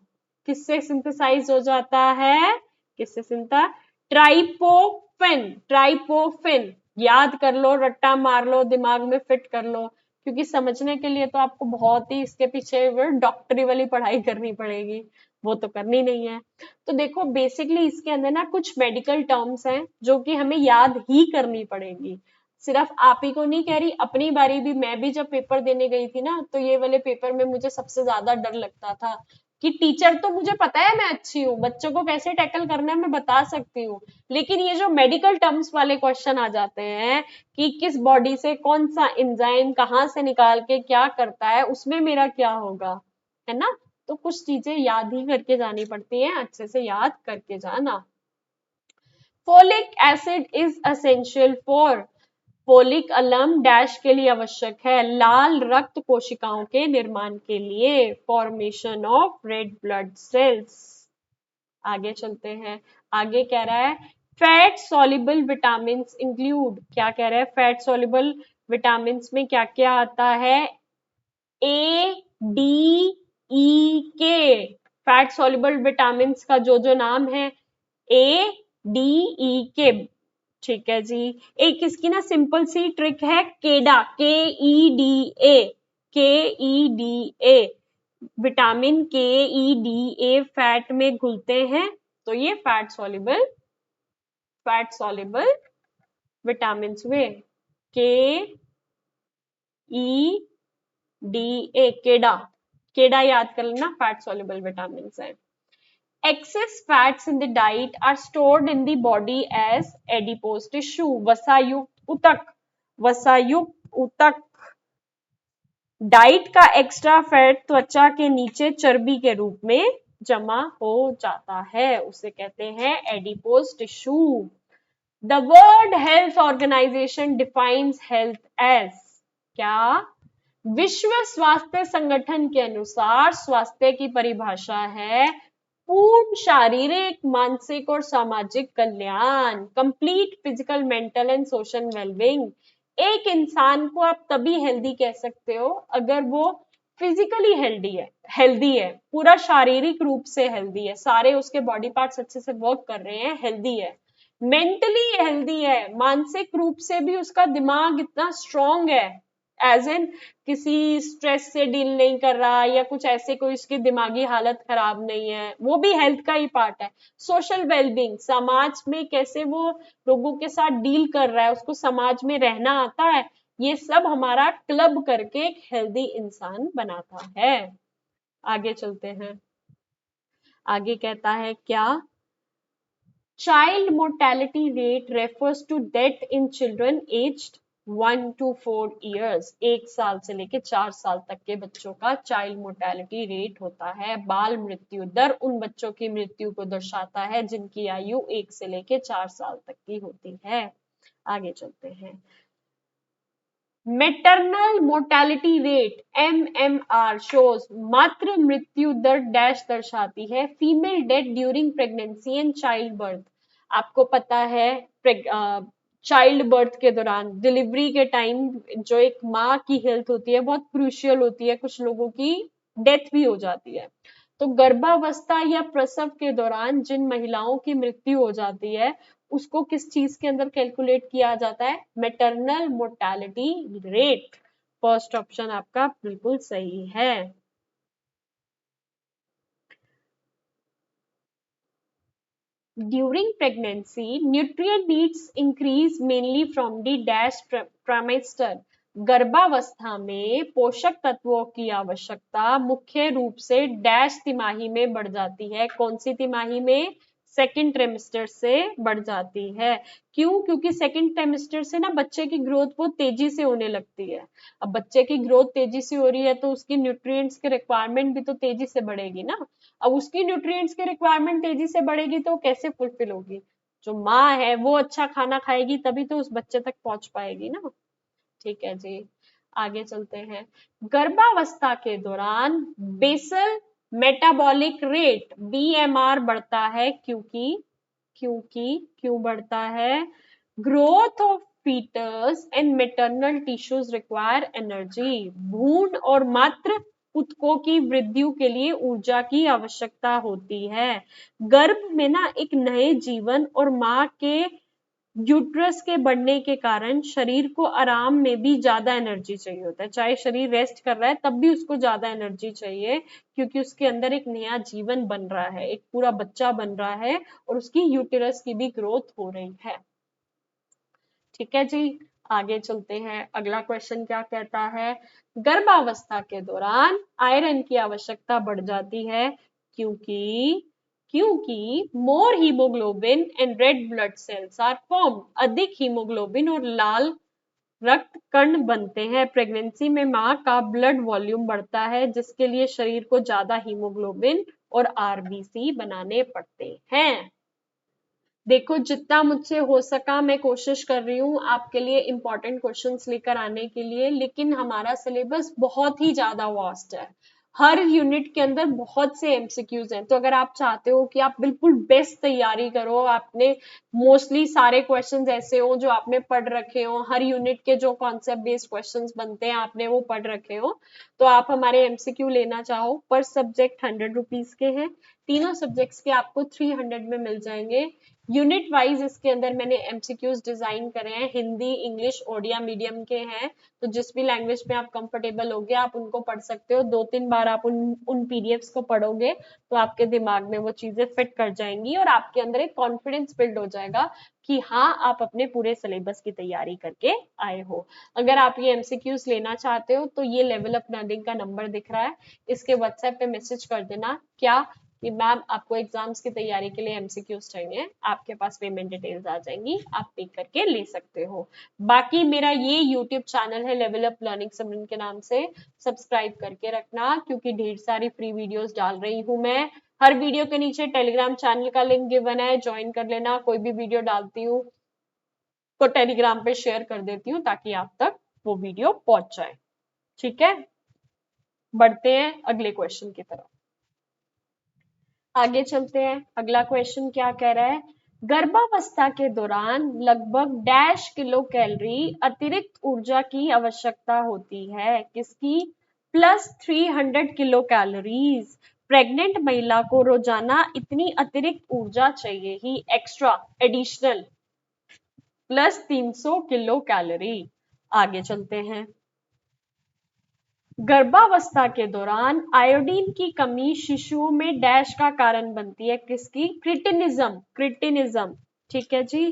किससे सिंथेसाइज हो जाता है? किससे सिंथा? ट्राइपोफिन, ट्राइपोफिन याद कर लो, रट्टा मार लो, दिमाग में फिट कर लो, क्योंकि समझने के लिए तो आपको बहुत ही इसके पीछे डॉक्टरी वाली पढ़ाई करनी पड़ेगी, वो तो करनी नहीं है। तो देखो बेसिकली इसके अंदर ना कुछ मेडिकल टर्म्स हैं जो कि हमें याद ही करनी पड़ेगी। सिर्फ आप ही को नहीं कह रही, अपनी बारी भी, मैं भी जब पेपर देने गई थी ना, तो ये वाले पेपर में मुझे सबसे ज्यादा डर लगता था कि टीचर तो मुझे पता है मैं अच्छी हूँ, बच्चों को कैसे टैकल करना है मैं बता सकती हूँ, लेकिन ये जो मेडिकल टर्म्स वाले क्वेश्चन आ जाते हैं कि किस बॉडी से कौन सा एंजाइम कहाँ से निकाल के क्या करता है, उसमें मेरा क्या होगा, है ना। तो कुछ चीजें याद ही करके जानी पड़ती हैं, अच्छे से याद करके जाना। Folic acid is essential for, folic अलम डैश के लिए आवश्यक है, लाल रक्त कोशिकाओं के निर्माण के लिए, formation of red blood sales. आगे चलते हैं, आगे कह रहा है फैट सॉल्युबल विटामिन इंक्लूड, क्या कह रहा है, फैट सॉल्युबल विटामिन में क्या क्या आता है, ए डी ई के, फैट सॉल्युबल विटामिन का जो नाम है ए डी ई के, ठीक है जी। एक इसकी ना सिंपल सी ट्रिक है, केडा, के ई डी ए, के ई डी ए, विटामिन के ई डी ए फैट में घुलते हैं, तो ये फैट सॉल्युबल विटामिन हुए, के ई डी ए, केडा, केडा याद कर लेना, फैट सॉल्युबल विटामिन है। Excess fats in the diet are stored in the body as adipose tissue. वसायुक्त ऊतक डाइट का एक्स्ट्रा फैट त्वचा के नीचे चर्बी के रूप में जमा हो जाता है, उसे कहते हैं adipose tissue. The World Health Organization defines health as, क्या, विश्व स्वास्थ्य संगठन के अनुसार स्वास्थ्य की परिभाषा है पूर्ण शारीरिक, मानसिक और सामाजिक कल्याण, complete physical, mental and social wellbeing. एक इंसान को आप तभी हेल्दी कह सकते हो अगर वो फिजिकली हेल्दी है, पूरा शारीरिक रूप से हेल्दी है, सारे उसके बॉडी पार्ट्स अच्छे से वर्क कर रहे हैं, हेल्दी है, मेंटली हेल्दी है, मानसिक रूप से भी उसका दिमाग इतना स्ट्रांग है, एज एन किसी स्ट्रेस से डील नहीं कर रहा या कुछ ऐसे, कोई उसकी दिमागी हालत खराब नहीं है, वो भी हेल्थ का ही पार्ट है। सोशल वेलबींग, समाज में कैसे वो लोगों के साथ डील कर रहा है, उसको समाज में रहना आता है, ये सब हमारा क्लब करके एक हेल्दी इंसान बनाता है। आगे चलते हैं, आगे कहता है क्या, child mortality rate refers to death in children aged 1 to 4 years, 1 साल से लेके 4 साल तक के बच्चों का चाइल्ड मोर्टेलिटी रेट होता है। बाल मृत्यु दर उन बच्चों की मृत्यु को दर्शाता है जिनकी आयु 1 से लेके 4 साल तक की होती है। आगे चलते हैं, maternal mortality rate MMR shows मातृ मृत्यु दर डैश दर्शाती है, female death during pregnancy and child birth. आपको पता है चाइल्ड बर्थ के दौरान, डिलीवरी के टाइम जो एक माँ की हेल्थ होती है बहुत क्रूशियल होती है, कुछ लोगों की डेथ भी हो जाती है। तो गर्भावस्था या प्रसव के दौरान जिन महिलाओं की मृत्यु हो जाती है उसको किस चीज के अंदर कैलकुलेट किया जाता है, maternal mortality rate. First option आपका बिल्कुल सही है। During pregnancy, nutrient needs increase mainly from the dash trimester. गर्भावस्था में पोषक तत्वों की आवश्यकता मुख्य रूप से डैश तिमाही में बढ़ जाती है, कौन सी तिमाही में, सेकेंड ट्रिमेस्टर से बढ़ जाती है। क्यों, क्योंकि सेकेंड ट्रिमेस्टर से ना बच्चे की ग्रोथ बहुत तेजी से होने लगती है। अब बच्चे की ग्रोथ तेजी से हो रही है तो उसकी न्यूट्रिएंट्स की रिक्वायरमेंट भी तो तेजी से बढ़ेगी ना। अब उसकी न्यूट्रिएंट्स की रिक्वायरमेंट तेजी से बढ़ेगी तो कैसे फुलफिल होगी, जो माँ है वो अच्छा खाना खाएगी तभी तो उस बच्चे तक पहुंच पाएगी ना। ठीक है जी, आगे चलते हैं, गर्भावस्था के दौरान बेसल मेटाबॉलिक रेट BMR बढ़ता है, क्यों बढ़ता है, growth of foetus and maternal tissues require energy, भ्रूण और मातृ ऊतकों की वृद्धि के लिए ऊर्जा की आवश्यकता होती है। गर्भ में ना एक नए जीवन और माँ के यूट्रस के बढ़ने के कारण शरीर को आराम में भी ज्यादा एनर्जी चाहिए होता है, चाहे शरीर रेस्ट कर रहा है तब भी उसको ज्यादा एनर्जी चाहिए, क्योंकि उसके अंदर एक नया जीवन बन रहा है, एक पूरा बच्चा बन रहा है और उसकी यूटेरस की भी ग्रोथ हो रही है। ठीक है जी, आगे चलते हैं, अगला क्वेश्चन क्या कहता है, गर्भावस्था के दौरान आयरन की आवश्यकता बढ़ जाती है, क्योंकि more haemoglobin and red blood cells are form, अधिक हीमोग्लोबिन और लाल रक्त कण बनते हैं। प्रेगनेंसी में माँ का ब्लड वॉल्यूम बढ़ता है जिसके लिए शरीर को ज्यादा हीमोग्लोबिन और RBC बनाने पड़ते हैं। देखो जितना मुझसे हो सका मैं कोशिश कर रही हूँ आपके लिए इंपॉर्टेंट क्वेश्चंस लेकर आने के लिए, लेकिन हमारा सिलेबस बहुत ही ज्यादा वास्ट है हर यूनिट के अंदर बहुत से एमसीक्यूज हैं, तो अगर आप चाहते हो कि आप बिल्कुल बेस्ट तैयारी करो, आपने मोस्टली सारे क्वेश्चंस ऐसे हो जो आपने पढ़ रखे हो, हर यूनिट के जो कॉन्सेप्ट बेस्ड क्वेश्चंस बनते हैं आपने वो पढ़ रखे हो, तो आप हमारे एमसीक्यू लेना चाहो, पर सब्जेक्ट 100 रुपीज के हैं, तीनों सब्जेक्ट्स के आपको 300 में मिल जाएंगे। यूनिट वाइज इसके अंदर मैंने एमसीक्यूज डिजाइन करे हैं, हिंदी, इंग्लिश, ओडिया मीडियम के हैं, तो जिस भी लैंग्वेज में आप कंफर्टेबल होगे आप उनको पढ़ सकते हो, 2-3 बार आप उन पीडीएफ्स को पढ़ोगे तो आपके दिमाग में वो चीजें फिट कर जाएंगी और आपके अंदर एक कॉन्फिडेंस बिल्ड हो जाएगा कि हाँ आप अपने पूरे सिलेबस की तैयारी करके आए हो। अगर आप ये एमसीक्यूज लेना चाहते हो तो ये लेवल अप लर्निंग का नंबर दिख रहा है, इसके व्हाट्सएप पे मैसेज कर देना क्या कि मैम आपको एग्जाम्स की तैयारी के लिए एमसीक्यूज चाहिए, आपके पास पेमेंट डिटेल्स आ जाएंगी, आप पे करके ले सकते हो। बाकी मेरा ये यूट्यूब चैनल है लेवल अप लर्निंग सिमरन के नाम से, सब्सक्राइब करके रखना क्योंकि ढेर सारी फ्री वीडियोस डाल रही हूँ मैं। हर वीडियो के नीचे टेलीग्राम चैनल का लिंक गिवन है, ज्वाइन कर लेना, कोई भी वीडियो डालती हूँ तो टेलीग्राम पे शेयर कर देती हूँ ताकि आप तक वो वीडियो पहुंच जाए। ठीक है, बढ़ते हैं अगले क्वेश्चन की तरफ। आगे चलते हैं, अगला क्वेश्चन क्या कह रहा है, गर्भावस्था के दौरान लगभग डैश किलो कैलोरी अतिरिक्त ऊर्जा की आवश्यकता होती है, किसकी? +300 किलो कैलोरीज। प्रेग्नेंट महिला को रोजाना इतनी अतिरिक्त ऊर्जा चाहिए ही, एक्स्ट्रा एडिशनल +300 किलो कैलोरी। आगे चलते हैं, गर्भावस्था के दौरान आयोडीन की कमी शिशुओं में डैश का कारण बनती है, किसकी? Cretinism, cretinism. ठीक है जी,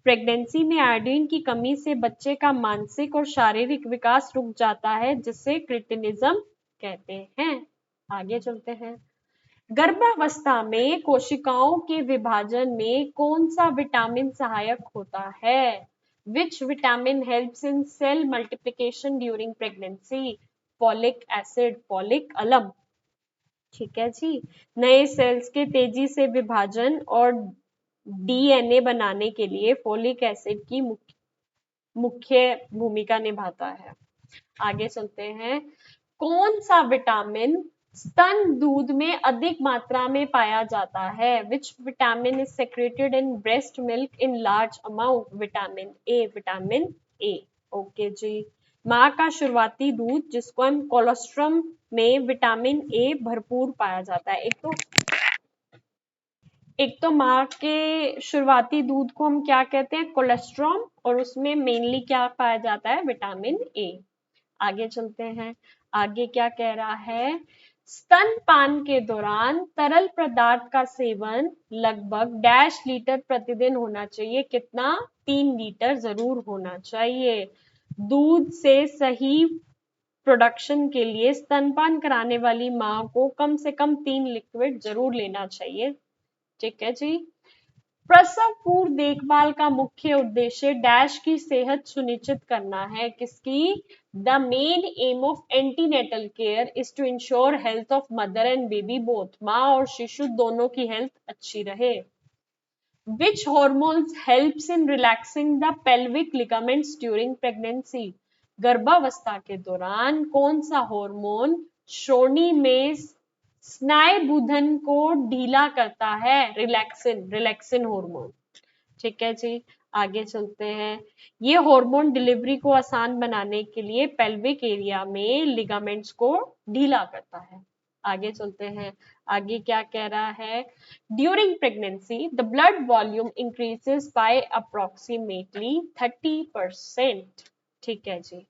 प्रेगनेंसी में आयोडीन की कमी से बच्चे का मानसिक और शारीरिक विकास रुक जाता है जिसे क्रिटिनिज्म कहते हैं। आगे चलते हैं, गर्भावस्था में कोशिकाओं के विभाजन में कौन सा विटामिन सहायक होता है? Which vitamin helps in cell multiplication during pregnancy? Folic acid, folic अलम। ठीक है जी, नए सेल्स के तेजी से विभाजन और डीएनए बनाने के लिए फोलिक एसिड की मुख्य भूमिका निभाता है। आगे चलते हैं, कौन सा विटामिन स्तन दूध में अधिक मात्रा में पाया जाता है? Which vitamin is secreted in breast milk in large amount? Vitamin A, vitamin A. Okay जी, माँ का शुरुआती दूध जिसको हम कोलोस्ट्रम में विटामिन ए भरपूर पाया जाता है। एक तो माँ के शुरुआती दूध को हम क्या कहते हैं? कोलेस्ट्रॉम, और उसमें मेनली क्या पाया जाता है? Vitamin A. आगे चलते हैं, आगे क्या कह रहा है, स्तनपान के दौरान तरल पदार्थ का सेवन लगभग डैश लीटर प्रतिदिन होना चाहिए, कितना? 3 लीटर जरूर होना चाहिए। दूध से सही प्रोडक्शन के लिए स्तनपान कराने वाली माँ को कम से कम 3 लिक्विड जरूर लेना चाहिए। ठीक है जी, प्रसव पूर्व देखभाल का मुख्य उद्देश्य डैश की सेहत सुनिश्चित करना है, किसकी? The main aim of antenatal care is to ensure health of mother and baby both, माँ और शिशु दोनों की हेल्थ अच्छी रहे। Which hormones helps in relaxing the pelvic ligaments during pregnancy? गर्भावस्था के दौरान कौन सा हार्मोन श्रोणि में स्नायुबंधन को ढीला करता है? Relaxin, relaxin hormone. ठीक है जी, आगे चलते हैं, ये हार्मोन डिलीवरी को आसान बनाने के लिए पेल्विक एरिया में लिगामेंट्स को ढीला करता है। आगे चलते हैं, आगे क्या कह रहा है, during pregnancy the blood volume increases by approximately 30%। ठीक है जी,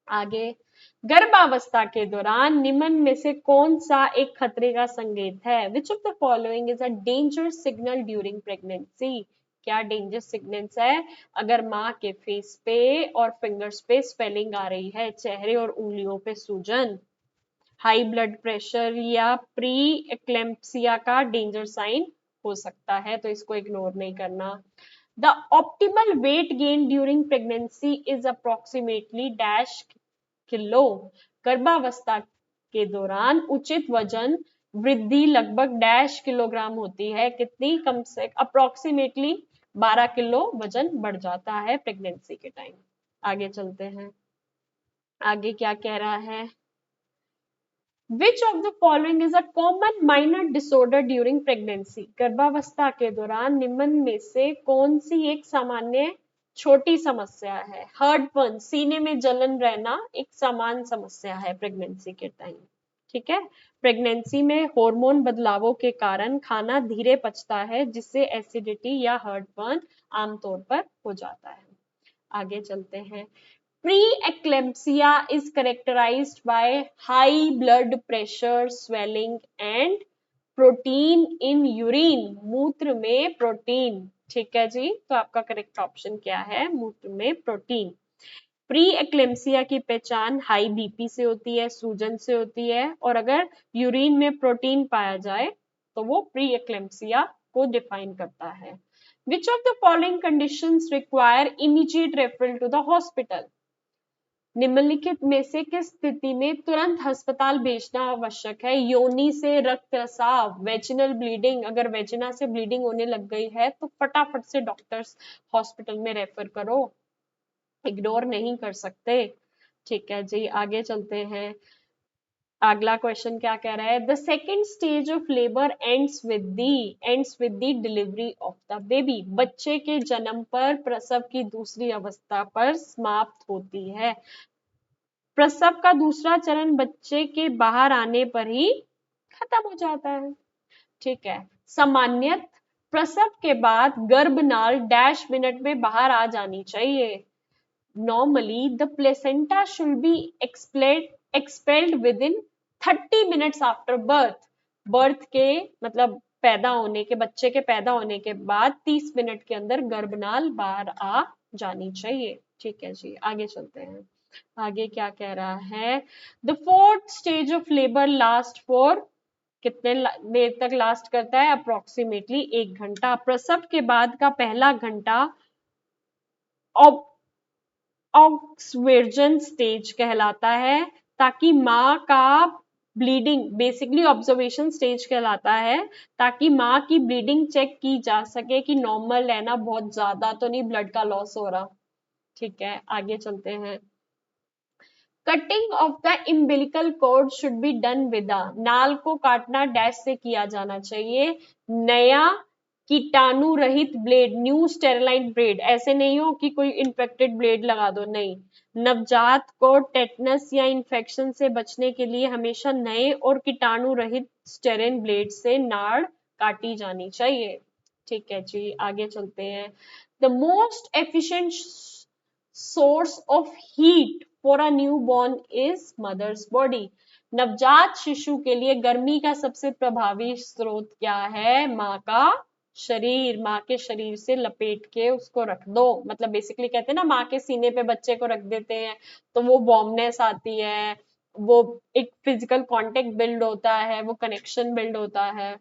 आगे, गर्भावस्था के दौरान निम्न में से कौन सा एक खतरे का संकेत है? Which of the following is a danger signal during pregnancy? क्या डेंजर सिग्नल्स है? अगर माँ के फेस पे और फिंगर्स पे स्वेलिंग आ रही है, चेहरे और उंगलियों पे सूजन, हाई ब्लड प्रेशर या प्री एक्लेम्पसिया का डेंजर साइन हो सकता है, तो इसको इग्नोर नहीं करना। The optimal weight gain during pregnancy is approximately dash kilo. गर्भावस्था के दौरान उचित वजन वृद्धि लगभग डैश किलोग्राम होती है, कितनी? कम से अप्रोक्सीमेटली 12 किलो वजन बढ़ जाता है प्रेगनेंसी के टाइम। आगे चलते हैं, आगे क्या कह रहा है, which of the following is a common minor disorder during pregnancy? गर्भावस्था के दौरान निम्न में से कौन सी एक सामान्य छोटी समस्या है? हार्टबर्न, सीने में जलन रहना एक सामान्य समस्या है प्रेगनेंसी के टाइम। ठीक है, प्रेगनेंसी में हार्मोन बदलावों के कारण खाना धीरे पचता है, जिससे एसिडिटी या हार्टबर्न आमतौर पर हो जाता है। आगे चलते हैं। Preeclampsia is characterized by high blood pressure, swelling and protein in urine. मूत्र में प्रोटीन। ठीक है जी, तो आपका करेक्ट ऑप्शन क्या है? मूत्र में प्रोटीन। प्री एक्लेम्सिया की पहचान हाई बीपी से होती है, सूजन से होती है, और अगर यूरिन में प्रोटीन पाया जाए तो वो प्री एक्लेम्सिया को डिफाइन करता है। Which of the following conditions require immediate referral to the hospital? निम्नलिखित में से किस स्थिति में तुरंत अस्पताल भेजना आवश्यक है? योनि से रक्तस्राव, वेजिनल ब्लीडिंग, अगर वेजिना से ब्लीडिंग होने लग गई है तो फटाफट से डॉक्टर्स हॉस्पिटल में रेफर करो, इग्नोर नहीं कर सकते। ठीक है जी, आगे चलते हैं। अगला क्वेश्चन क्या कह रहा है? The second stage of labour ends with the delivery of the baby. बच्चे के जन्म पर प्रसव की दूसरी अवस्था पर समाप्त होती है। प्रसव का दूसरा चरण बच्चे के बाहर आने पर ही खत्म हो जाता है। ठीक है, सामान्यत प्रसव के बाद गर्भनाल डैश मिनट में बाहर आ जानी चाहिए। Normally the placenta should be expelled with in 30 minutes after birth. Birth के मतलब पैदा होने के, बच्चे के पैदा होने के बाद 30 मिनट के अंदर गर्भनाल बाहर आ जानी चाहिए। ठीक है जी, आगे चलते हैं। आगे क्या कह रहा है? The fourth stage of labour last for, कितने देर तक लास्ट करता है? अप्रोक्सीमेटली 1 घंटा। प्रसव के बाद का पहला घंटा ऑक्सवर्जन स्टेज कहलाता है, ताकि माँ का ब्लीडिंग, बेसिकली ऑब्जर्वेशन स्टेज कहलाता है, ताकि माँ की ब्लीडिंग चेक की जा सके कि नॉर्मल है ना, बहुत ज्यादा तो नहीं ब्लड का लॉस हो रहा। ठीक है, आगे चलते हैं। Cutting off the umbilical cord should be done with a, नाल को काटना डैश से किया जाना चाहिए। नया कीटाणु रहित ब्लेड, न्यू स्टेरिलाइट ब्लेड, ऐसे नहीं हो कि कोई इन्फेक्टेड ब्लेड लगा दो, नहीं। नवजात को टेटनस या इन्फेक्शन से बचने के लिए हमेशा नए और कीटाणु रहित स्टेरिन ब्लेड से नाड़ काटी जानी चाहिए। ठीक है जी, आगे चलते हैं। The most efficient source of heat for a newborn is mother's body. नवजात शिशु के लिए गर्मी का सबसे प्रभावी स्रोत क्या है? माँ का शरीर। माँ के शरीर से लपेट के उसको रख दो, मतलब बेसिकली कहते हैं ना, माँ के सीने पे बच्चे को रख देते हैं तो वो वार्मनेस आती है, वो एक फिजिकल कांटेक्ट बिल्ड होता है, वो कनेक्शन बिल्ड होता है।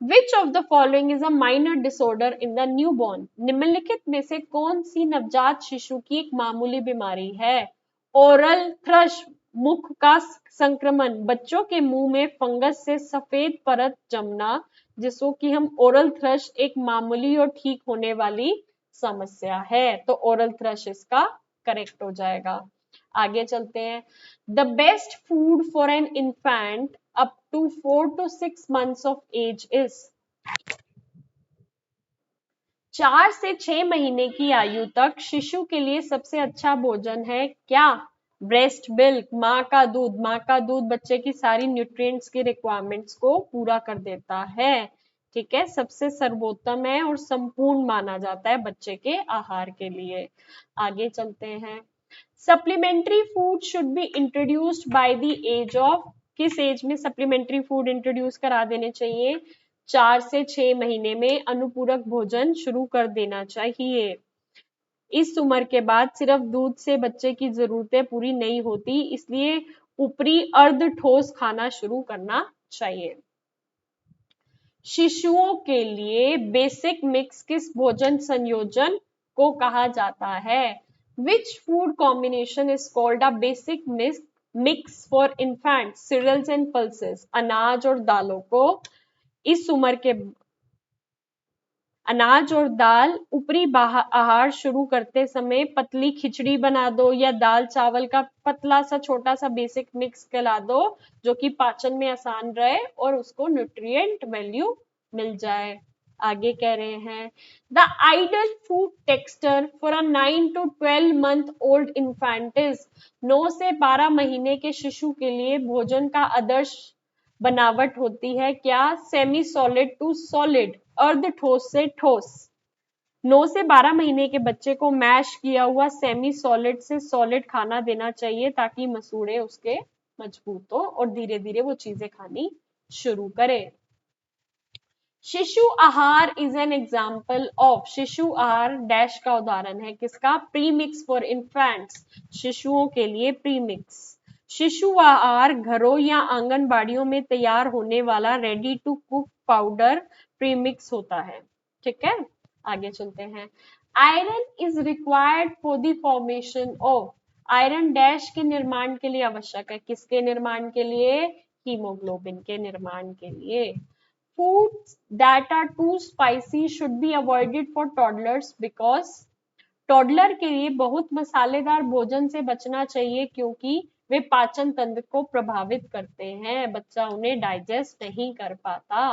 Which of the following is a minor disorder in the newborn? निम्नलिखित में से कौन सी नवजात शिशु की एक मामूली बीमारी है? ओरल थ्रश, मुख का संक्रमण, बच्चों के मुंह में फंगस से सफेद परत जमना, जिसको कि हम ओरल थ्रश, एक मामूली और ठीक होने वाली समस्या है, तो ओरल थ्रश इसका करेक्ट हो जाएगा। आगे चलते हैं। The best food for an infant up to 4 to 6 months of age is, 4 से 6 महीने की आयु तक शिशु के लिए सबसे अच्छा भोजन है क्या? ब्रेस्ट मिल्क, माँ का दूध। माँ का दूध बच्चे की सारी न्यूट्रिएंट्स की रिक्वायरमेंट्स को पूरा कर देता है। ठीक है, सबसे सर्वोत्तम है और संपूर्ण माना जाता है बच्चे के आहार के लिए। आगे चलते हैं। Supplementary food should be introduced by the age of, किस एज में सप्लीमेंट्री फूड इंट्रोड्यूस करा देने चाहिए? 4 से 6 महीने में अनुपूरक भोजन शुरू कर देना चाहिए। इस उम्र के बाद सिर्फ दूध से बच्चे की जरूरतें पूरी नहीं होती, इसलिए ऊपरी अर्ध ठोस खाना शुरू करना चाहिए। शिशुओं के लिए बेसिक मिक्स किस भोजन संयोजन को कहा जाता है? Which food combination is called a basic mix for infants, cereals and pulses? अनाज और दालों को इस उम्र के अनाज और दाल ऊपरी आहार शुरू करते समय पतली खिचड़ी बना दो या दाल चावल का पतला सा छोटा सा बेसिक मिक्स खिला दो जो कि पाचन में आसान रहे और उसको न्यूट्रिएंट वैल्यू मिल जाए। आगे कह रहे हैं the ideal food texture for a 9 to 12 month old infant is 9 से 12 महीने के शिशु के लिए भोजन का आदर्श बनावट होती है क्या? सेमी सॉलिड टू सॉलिड, अर्ध ठोस से ठोस। 9 से 12 महीने के बच्चे को मैश किया हुआ सेमी सॉलिड से सॉलिड खाना देना चाहिए ताकि मसूड़े उसके मजबूत हो और धीरे धीरे वो चीजें खानी शुरू करे। शिशु आहार इज एन एग्जाम्पल ऑफ, शिशु आहार डैश का उदाहरण है किसका? प्रीमिक्स फॉर इन्फेंट्स, शिशुओं के लिए प्रीमिक्स। शिशु आहार घरों या आंगनबाड़ियों में तैयार होने वाला ready to cook powder premix होता है। ठीक है, आगे चलते हैं। Iron is required for the formation of, iron dash के निर्माण के लिए आवश्यक है, किसके निर्माण के लिए? हीमोग्लोबिन के निर्माण के लिए। Foods that are too spicy should be avoided for toddlers because toddler के लिए बहुत मसालेदार भोजन से बचना चाहिए क्योंकि वे पाचन तंत्र को प्रभावित करते हैं, बच्चा उन्हें डाइजेस्ट नहीं कर पाता।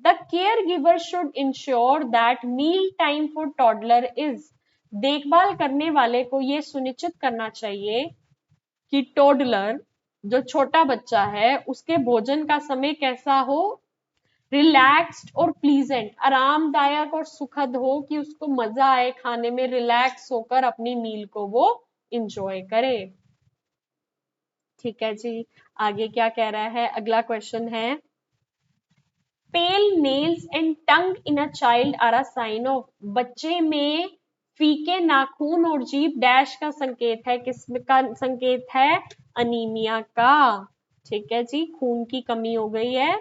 The caregiver should ensure that meal time for toddler is, देखभाल करने वाले को यह सुनिश्चित करना चाहिए कि टॉडलर जो छोटा बच्चा है उसके भोजन का समय कैसा हो? रिलैक्स्ड और प्लीजेंट, आरामदायक और सुखद हो कि उसको मजा आए खाने में, रिलैक्स होकर अपनी मील को वो इंजॉय करे। ठीक है जी, आगे क्या कह रहा है? अगला क्वेश्चन है pale nails and tongue in a child are a sign of, बच्चे में फीके नाखून और जीभ डैश का संकेत है, किसका संकेत है? अनीमिया का। ठीक है जी, खून की कमी हो गई है,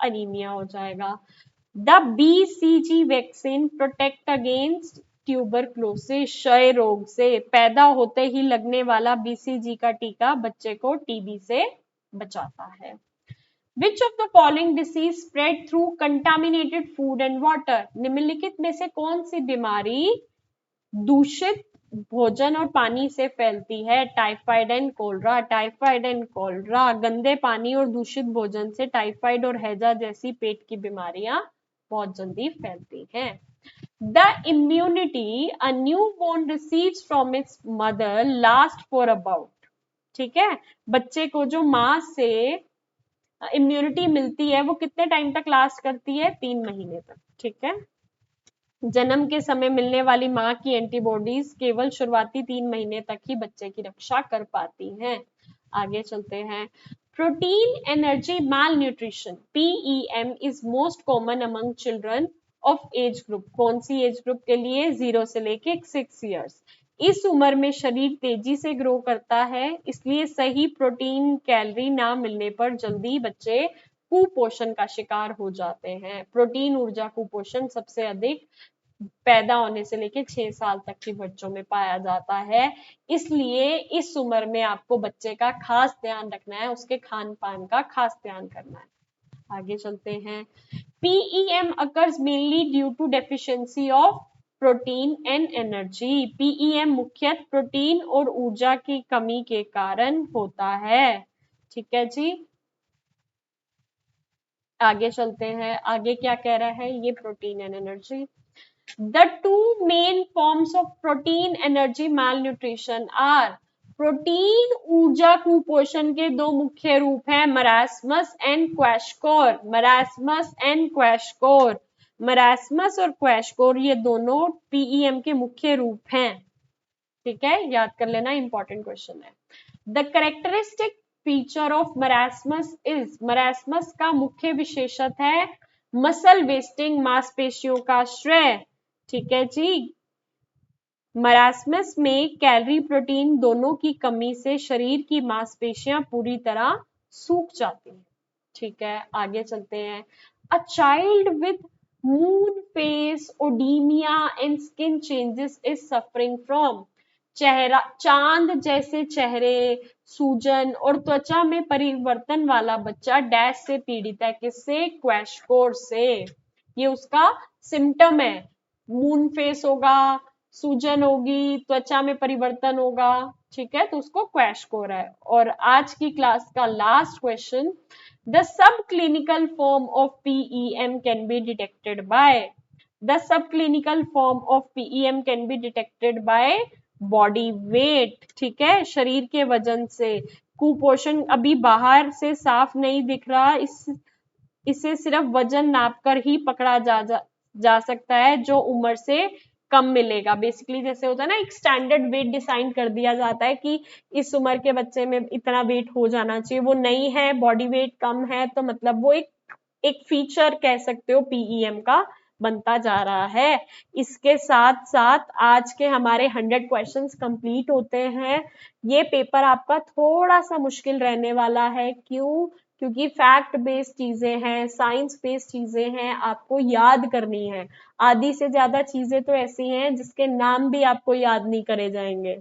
अनीमिया हो जाएगा। The BCG vaccine protect against tuberculosis, क्षय रोग से, पैदा होते ही लगने वाला BCG का टीका बच्चे को टीबी से बचाता है। Which of the following disease spread through contaminated food and water, निम्नलिखित में से कौन सी बीमारी दूषित भोजन और पानी से फैलती है? Typhoid and cholera, typhoid and cholera, गंदे पानी और दूषित भोजन से टाइफाइड और हैजा जैसी पेट की बीमारियां बहुत जल्दी फैलती हैं। The immunity a newborn receives from its mother last for about, ठीक है, बच्चे को जो माँ से इम्यूनिटी मिलती है वो कितने टाइम तक लास्ट करती है? 3 महीने तक। ठीक है, जन्म के समय मिलने वाली माँ की एंटीबॉडीज केवल शुरुआती 3 महीने तक ही बच्चे की रक्षा कर पाती हैं। आगे चलते हैं। Protein energy mall nutrition PEM is most common among children of age group, कौन सी एज ग्रुप के लिए? 0 से लेके 6 इयर्स। इस उम्र में शरीर तेजी से ग्रो करता है, इसलिए सही प्रोटीन कैलोरी ना मिलने पर जल्दी बच्चे कुपोषण का शिकार हो जाते हैं। प्रोटीन ऊर्जा कुपोषण सबसे अधिक पैदा होने से लेके 6 साल तक के बच्चों में पाया जाता है, इसलिए इस उम्र में आपको बच्चे का खास ध्यान रखना है, उसके खान पान का खास ध्यान करना है। आगे चलते हैं। PEM occurs mainly due to deficiency of protein and energy, PEM मुख्यतः प्रोटीन और ऊर्जा की कमी के कारण होता है। ठीक है जी, आगे चलते हैं। आगे क्या कह रहा है? ये protein and energy. The two main forms of protein energy malnutrition are, protein ऊर्जा कुपोषण के दो मुख्य रूप हैं, marasmus and kwashiorkor, marasmus and kwashiorkor, marasmus और क्वैशकोर ये दोनों PEM के मुख्य रूप हैं। ठीक है, याद कर लेना, इंपॉर्टेंट क्वेश्चन है। The characteristic feature of marasmus is, marasmus का मुख्य विशेषत है मसल वेस्टिंग, मांसपेशियों का श्रेय। ठीक है जी, मरासमस में कैलोरी प्रोटीन दोनों की कमी से शरीर की मांसपेशियां पूरी तरह सूख जाती हैं। ठीक है, आगे चलते हैं। A child with moon face, oedema and skin changes is suffering from, चेहरा चांद जैसे चेहरे, सूजन और त्वचा में परिवर्तन वाला बच्चा डैश से पीड़ित है, किससे? क्वैशकोर से। ये उसका सिम्टम है। मून फेस होगा, सूजन होगी, त्वचा में परिवर्तन होगा, ठीक है, तो उसको क्वैश हो रहा है। और आज की क्लास का last question, the sub clinical form of PEM can be detected by, the sub clinical form of PEM can be detected by body weight, ठीक है, शरीर के वजन से। कुपोषण अभी बाहर से साफ नहीं दिख रहा, इसे सिर्फ वजन नापकर ही पकड़ा जा सकता है, जो उम्र से कम मिलेगा। बेसिकली जैसे होता है ना, एक स्टैंडर्ड वेट डिसाइड कर दिया जाता है कि इस उम्र के बच्चे में इतना वेट हो जाना चाहिए, वो नहीं है, बॉडी वेट कम है, तो मतलब वो एक फीचर कह सकते हो PEM का बनता जा रहा है। इसके साथ साथ आज के हमारे 100 क्वेश्चंस कंप्लीट होते हैं। ये पेपर आपका थोड़ा सा मुश्किल रहने वाला है, क्यों? क्योंकि फैक्ट बेस्ड चीजें हैं, साइंस बेस्ड चीजें हैं, आपको याद करनी है। आधी से ज्यादा चीजें तो ऐसी हैं जिसके नाम भी आपको याद नहीं करे जाएंगे।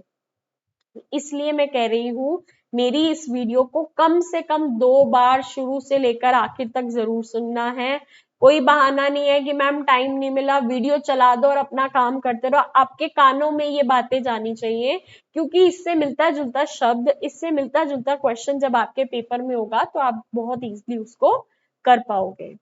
इसलिए मैं कह रही हूँ, मेरी इस वीडियो को कम से कम 2 बार शुरू से लेकर आखिर तक जरूर सुनना है। कोई बहाना नहीं है कि मैम टाइम नहीं मिला, वीडियो चला दो और अपना काम करते रहो। आपके कानों में ये बातें जानी चाहिए, क्योंकि इससे मिलता जुलता शब्द, इससे मिलता जुलता क्वेश्चन जब आपके पेपर में होगा तो आप बहुत इजीली उसको कर पाओगे।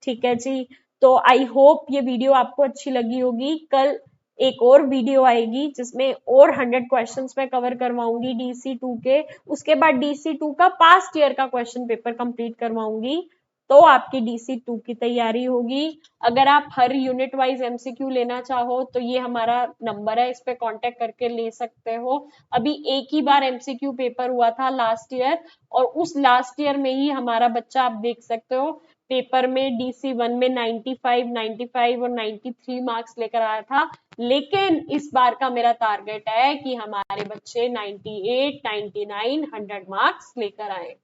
ठीक है जी, तो आई होप ये वीडियो आपको अच्छी लगी होगी। कल एक और वीडियो आएगी जिसमें और 100 क्वेश्चंस मैं कवर करवाऊंगी DC2 के। उसके बाद DC2 का पास्ट ईयर का क्वेश्चन पेपर कंप्लीट करवाऊंगी, तो आपकी DC2 की तैयारी होगी। अगर आप हर यूनिट वाइज MCQ लेना चाहो तो ये हमारा नंबर है, इस पे कांटेक्ट करके ले सकते हो। अभी एक ही बार MCQ पेपर हुआ था लास्ट ईयर, और उस लास्ट ईयर में ही हमारा बच्चा, आप देख सकते हो, पेपर में DC1 में 95, 95 और 93 मार्क्स लेकर आया था। लेकिन इस बार का मेरा टारगेट है कि हमारे बच्चे 98, 99, 100 मार्क्स लेकर आए।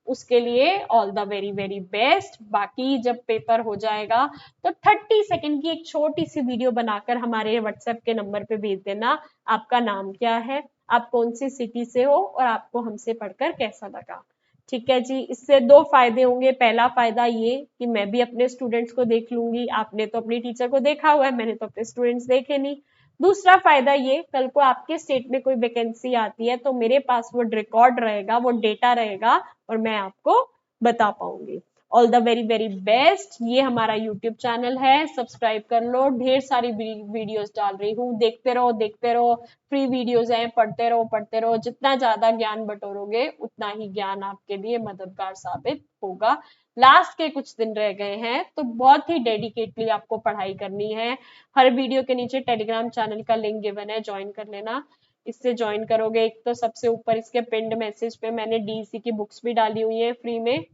उसके लिए all the very very best. बाकी जब पेपर हो जाएगा तो 30 सेकंड की एक छोटी सी वीडियो बनाकर हमारे WhatsApp के नंबर पे भेज देना। आपका नाम क्या है, आप कौन सी सिटी से हो, और आपको हमसे पढ़कर कैसा लगा। ठीक है जी, इससे 2 फायदे होंगे। पहला फायदा ये कि मैं भी अपने स्टूडेंट्स को देख लूंगी, आपने तो अपनी टीचर को देखा हुआ है, मैंने तो अपने स्टूडेंट्स देखे नहीं। दूसरा फायदा ये, कल को आपके स्टेट में कोई वैकेंसी आती है तो मेरे पास वो रिकॉर्ड रहेगा, वो डेटा रहेगा, और मैं आपको बता पाऊंगी। All the very very best. ये हमारा यूट्यूब चैनल है, सब्सक्राइब कर लो, ढेर सारी वीडियोस डाल रही हूँ, देखते रहो देखते रहो। फ्री वीडियोस हैं, पढ़ते रहो पढ़ते रहो। जितना ज्यादा ज्ञान बटोरोगे उतना ही ज्ञान आपके लिए मददगार साबित होगा। लास्ट के कुछ दिन रह गए हैं, तो बहुत ही डेडिकेटली आपको पढ़ाई करनी है। हर वीडियो के नीचे टेलीग्राम चैनल का लिंक गिवन है, ज्वाइन कर लेना। इससे ज्वाइन करोगे, एक तो सबसे ऊपर इसके पिंड मैसेज पे मैंने DEC की बुक्स भी डाली हुई है फ्री में,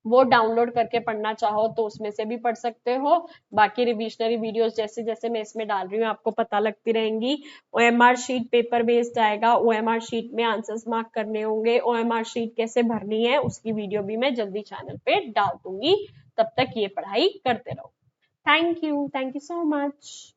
वो डाउनलोड करके पढ़ना चाहो तो उसमें से भी पढ़ सकते हो। बाकी रिविजनरी वीडियोस जैसे जैसे मैं इसमें डाल रही हूँ आपको पता लगती रहेंगी। OMR शीट पेपर बेस्ड आएगा, OMR शीट में आंसर्स मार्क करने होंगे, OMR शीट कैसे भरनी है उसकी वीडियो भी मैं जल्दी चैनल पे डाल दूंगी। तब तक ये पढ़ाई करते रहो। Thank you so much.